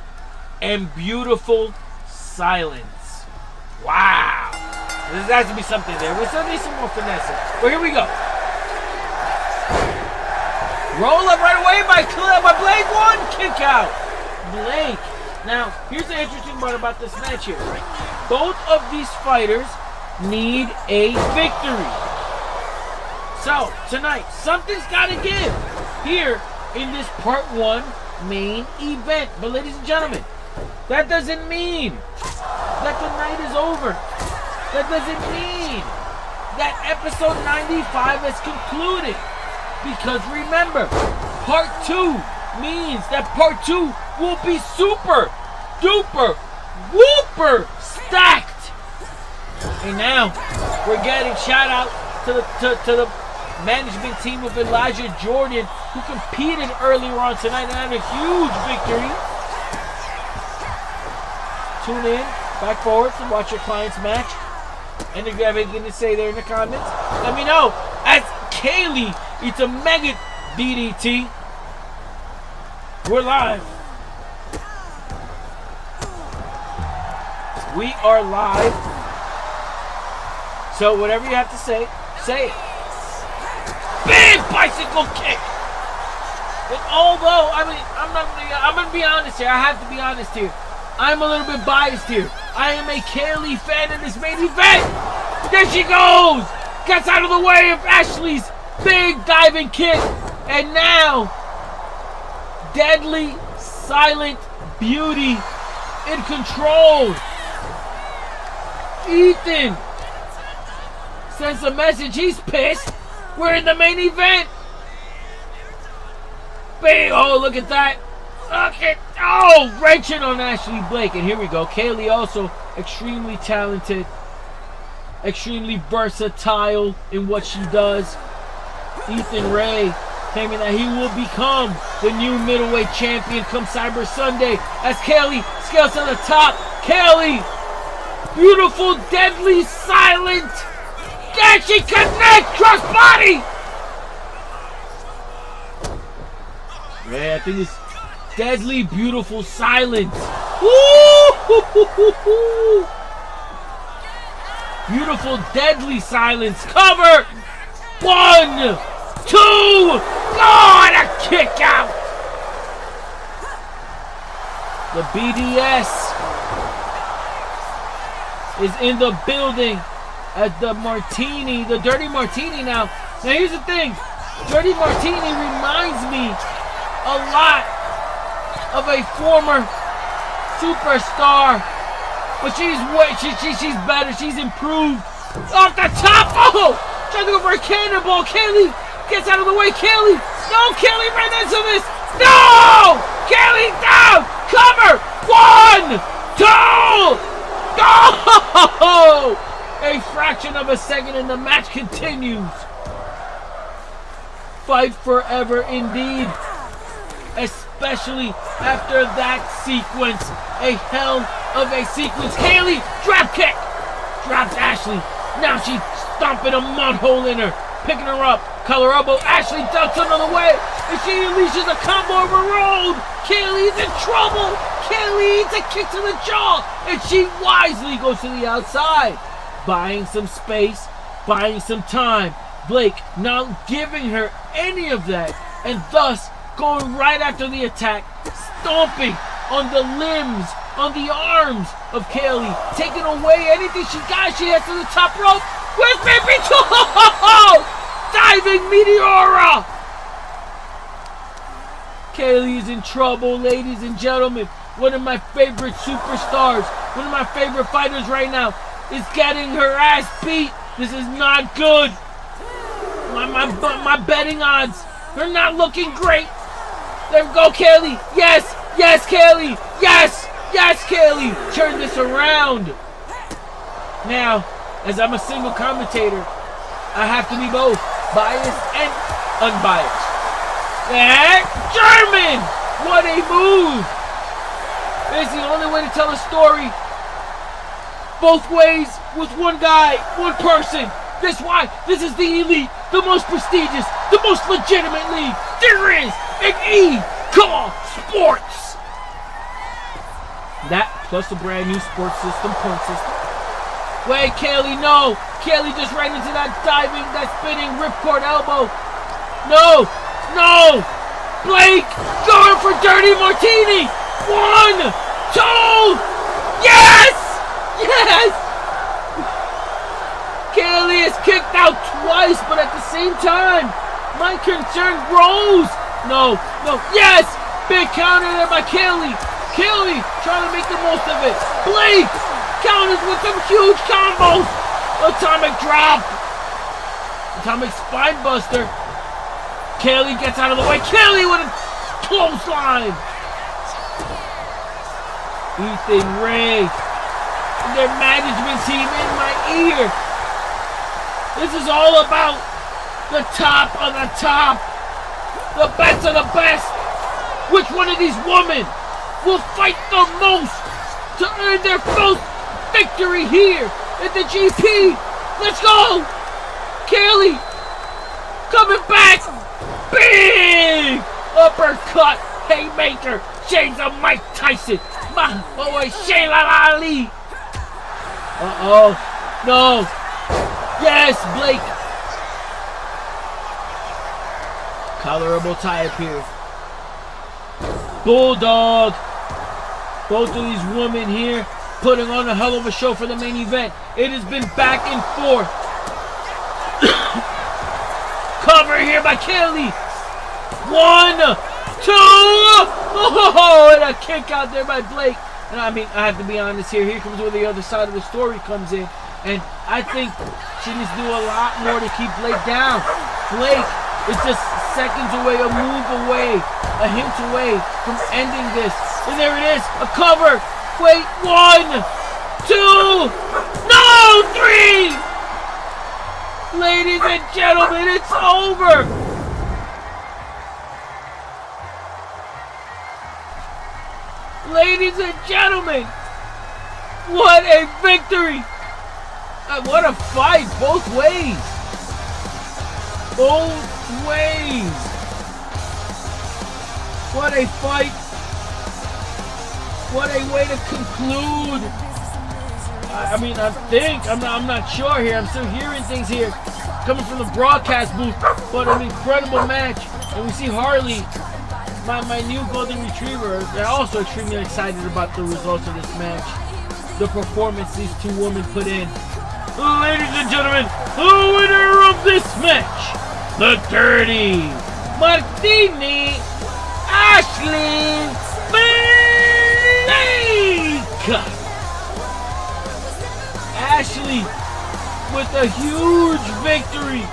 and beautiful silence. Wow. There has to be something there. We still need some more finesse. Well, here we go. Roll up right away by Blake. One kick out. Blake. Now, here's the interesting part about this match here. Both of these fighters need a victory. So, tonight, something's got to give here in this part 1 main event. But ladies and gentlemen, that doesn't mean that the night is over. That doesn't mean that episode 95 has concluded. Because remember, part 2 means that part 2 will be super duper whooper stacked. And now we're getting shout out to the management team of Elijah Jordan, who competed earlier on tonight and had a huge victory. Tune in, back forward to watch your client's match. And if you have anything to say there in the comments, let me know. As Kaylee, it's a mega DDT. We're live. We are live. So whatever you have to say, say it. Big bicycle kick. And although, I'm gonna be honest here. I have to be honest here. I'm a little bit biased here. I am a Kaylee fan in this main event. There she goes. Gets out of the way of Ashley's big diving kick. And now, deadly, silent beauty in control. Ethan sends a message. He's pissed. We're in the main event. Oh, look at that. Wrenching on Ashley Blake. And here we go. Kaylee also extremely talented, extremely versatile in what she does. Ethan Ray claiming that he will become the new middleweight champion come Cyber Sunday as Kaylee scales to the top. Kaylee, beautiful, deadly, silent. Can she connect? Crossbody! Yeah, I think it's deadly, beautiful, silence. Woo! Beautiful, deadly silence. Cover! 1, 2, and a kick out! The BDS is in the building as the martini, the dirty martini now. Now here's the thing. Dirty martini reminds me a lot of a former superstar, but she's better. She's improved. Off the top. Oh, trying to go for a cannonball. Kaylee gets out of the way. Kaylee, no, Kaylee ran into this. No, Kaylee down. Cover. 1, 2. No. A fraction of a second and the match continues. Fight forever indeed. Especially after that sequence. A hell of a sequence. Kaylee, drop kick. Drops Ashley. Now she's stomping a mud hole in her. Picking her up. Collar elbow. Ashley ducks another way. And she unleashes a combo overrode. Kaylee's in trouble. Kaylee eats a kick to the jaw. And she wisely goes to the outside. Buying some space. Buying some time. Blake not giving her any of that. And thus going right after the attack, stomping on the limbs, on the arms of Kaylee, taking away anything she got. She heads to the top rope. Where's baby? Diving Meteora! Kaylee is in trouble, ladies and gentlemen. One of my favorite superstars, one of my favorite fighters right now, is getting her ass beat. This is not good. My betting odds, they're not looking great. There we go, Kaylee. Yes, Kaylee. Yes, Kaylee. Turn this around. Now, as I'm a single commentator, I have to be both biased and unbiased. And German! What a move! It's the only way to tell a story. Both ways with one guy, one person. That's why this is the elite, the most prestigious, the most legitimate league there is in E-Call Sports. That plus a brand new sports system, point system. Wait, Kaylee, no. Kaylee just ran into that diving, that spinning ripcord elbow. No. Blake going for Dirty Martini. 1, 2. Yes. Kaylee is kicked out twice, but at the same time, my concern grows. No. Yes. Big counter there by Kaylee. Kaylee trying to make the most of it. Blake counters with some huge combos. Atomic drop. Atomic spine buster. Kaylee gets out of the way. Kaylee with a clothesline. Ethan Ray and their management team in my ear. This is all about the top of the top. The best of the best. Which one of these women will fight the most to earn their first victory here at the GP? Let's go! Kaylee coming back. Big uppercut, haymaker, shades of Mike Tyson. My boy Shayla Ali. No. Yes, Blake. Collarable tie appears. Bulldog. Both of these women here putting on a hell of a show for the main event. It has been back and forth. Cover here by Kaylee. 1, 2. Oh, and a kick out there by Blake. And I mean, I have to be honest here. Here comes where the other side of the story comes in. And I think she needs to do a lot more to keep Blake down. Blake is just seconds away, a move away, a hint away from ending this. And there it is, a cover. Wait, 1, 2, no, 3! Ladies and gentlemen, it's over. Ladies and gentlemen, what a victory. What a fight, both ways. Both ways. What a fight. What a way to conclude. I mean, I'm not sure here. I'm still hearing things here coming from the broadcast booth. But an incredible match. And we see Harley, my new golden retriever. They're also extremely excited about the results of this match. The performance these two women put in. Ladies and gentlemen, the winner of this match, the Dirty Martini, Ashley Blake. Ashley with a huge victory,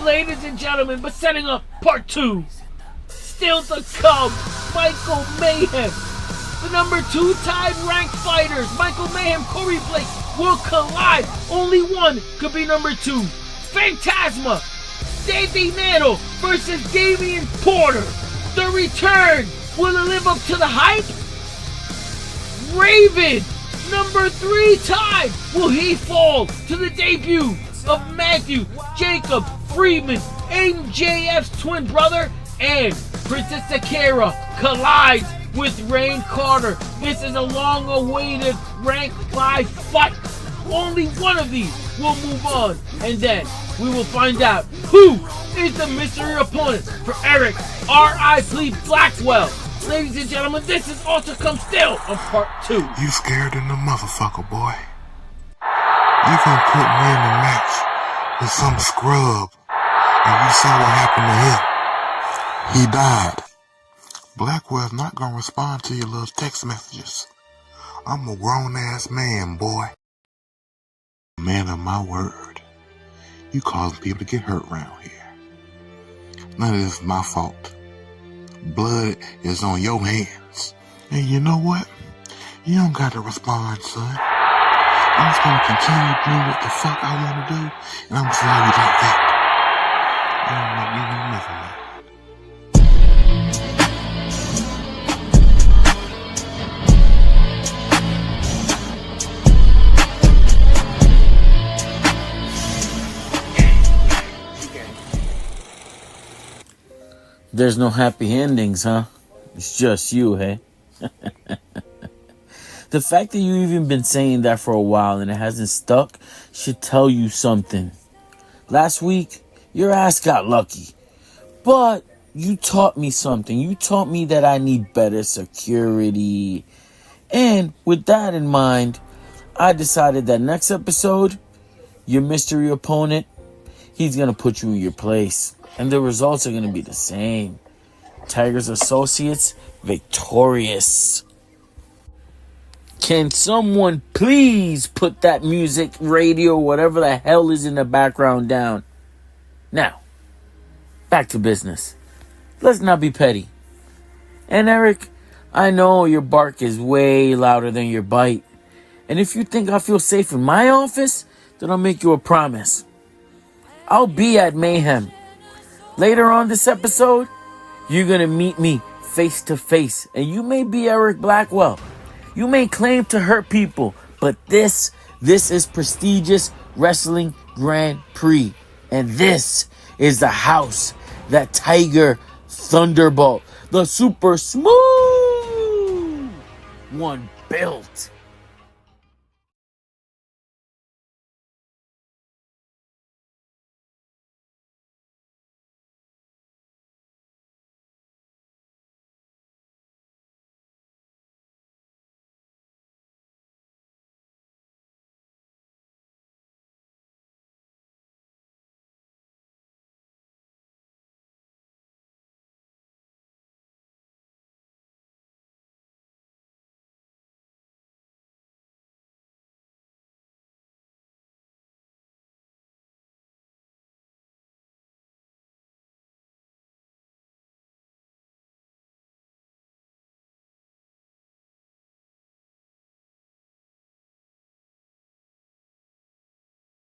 ladies and gentlemen. But setting up part 2, still to come, Michael Mayhem. The number 2 tied ranked fighters, Michael Mayhem, Corey Blake, will collide. Only one could be number 2. Phantasma, Dave Nano versus Damian Porter. The return, will it live up to the hype? Raven, number 3 tied. Will he fall to the debut of Matthew Jacob Friedman, MJF's twin brother? And Princess Zackary collides with Rain Carter. This is a long-awaited Rank 5 fight. Only one of these will move on, and then we will find out who is the mystery opponent for Eric R.I.P. Blackwell. Ladies and gentlemen, this is all to come still on part 2. You scared in the motherfucker, boy. You gonna put me in the match with some scrub, and you saw what happened to him. He died. Blackwell's not gonna respond to your little text messages. I'm a grown-ass man, boy. Man of my word. You causing people to get hurt around here. None of this is my fault. Blood is on your hands. And you know what? You don't got to respond, son. I'm just gonna continue doing what the fuck I want to do, and I'm just gonna leave you like that. You don't make me no nothing, man. There's no happy endings, huh? It's just you, hey? The fact that you've even been saying that for a while and it hasn't stuck should tell you something. Last week, your ass got lucky. But you taught me something. You taught me that I need better security. And with that in mind, I decided that next episode, your mystery opponent, he's going to put you in your place. And the results are going to be the same. Tiger's Associates victorious. Can someone please put that music, radio, whatever the hell is in the background down? Now, back to business. Let's not be petty. And Eric, I know your bark is way louder than your bite. And if you think I feel safe in my office, then I'll make you a promise. I'll be at Mayhem. Later on this episode, you're going to meet me face to face. And you may be Eric Blackwell. You may claim to hurt people. But this is prestigious wrestling Grand Prix. And this is the house that Tiger Thunderbolt, the super smooth one, built.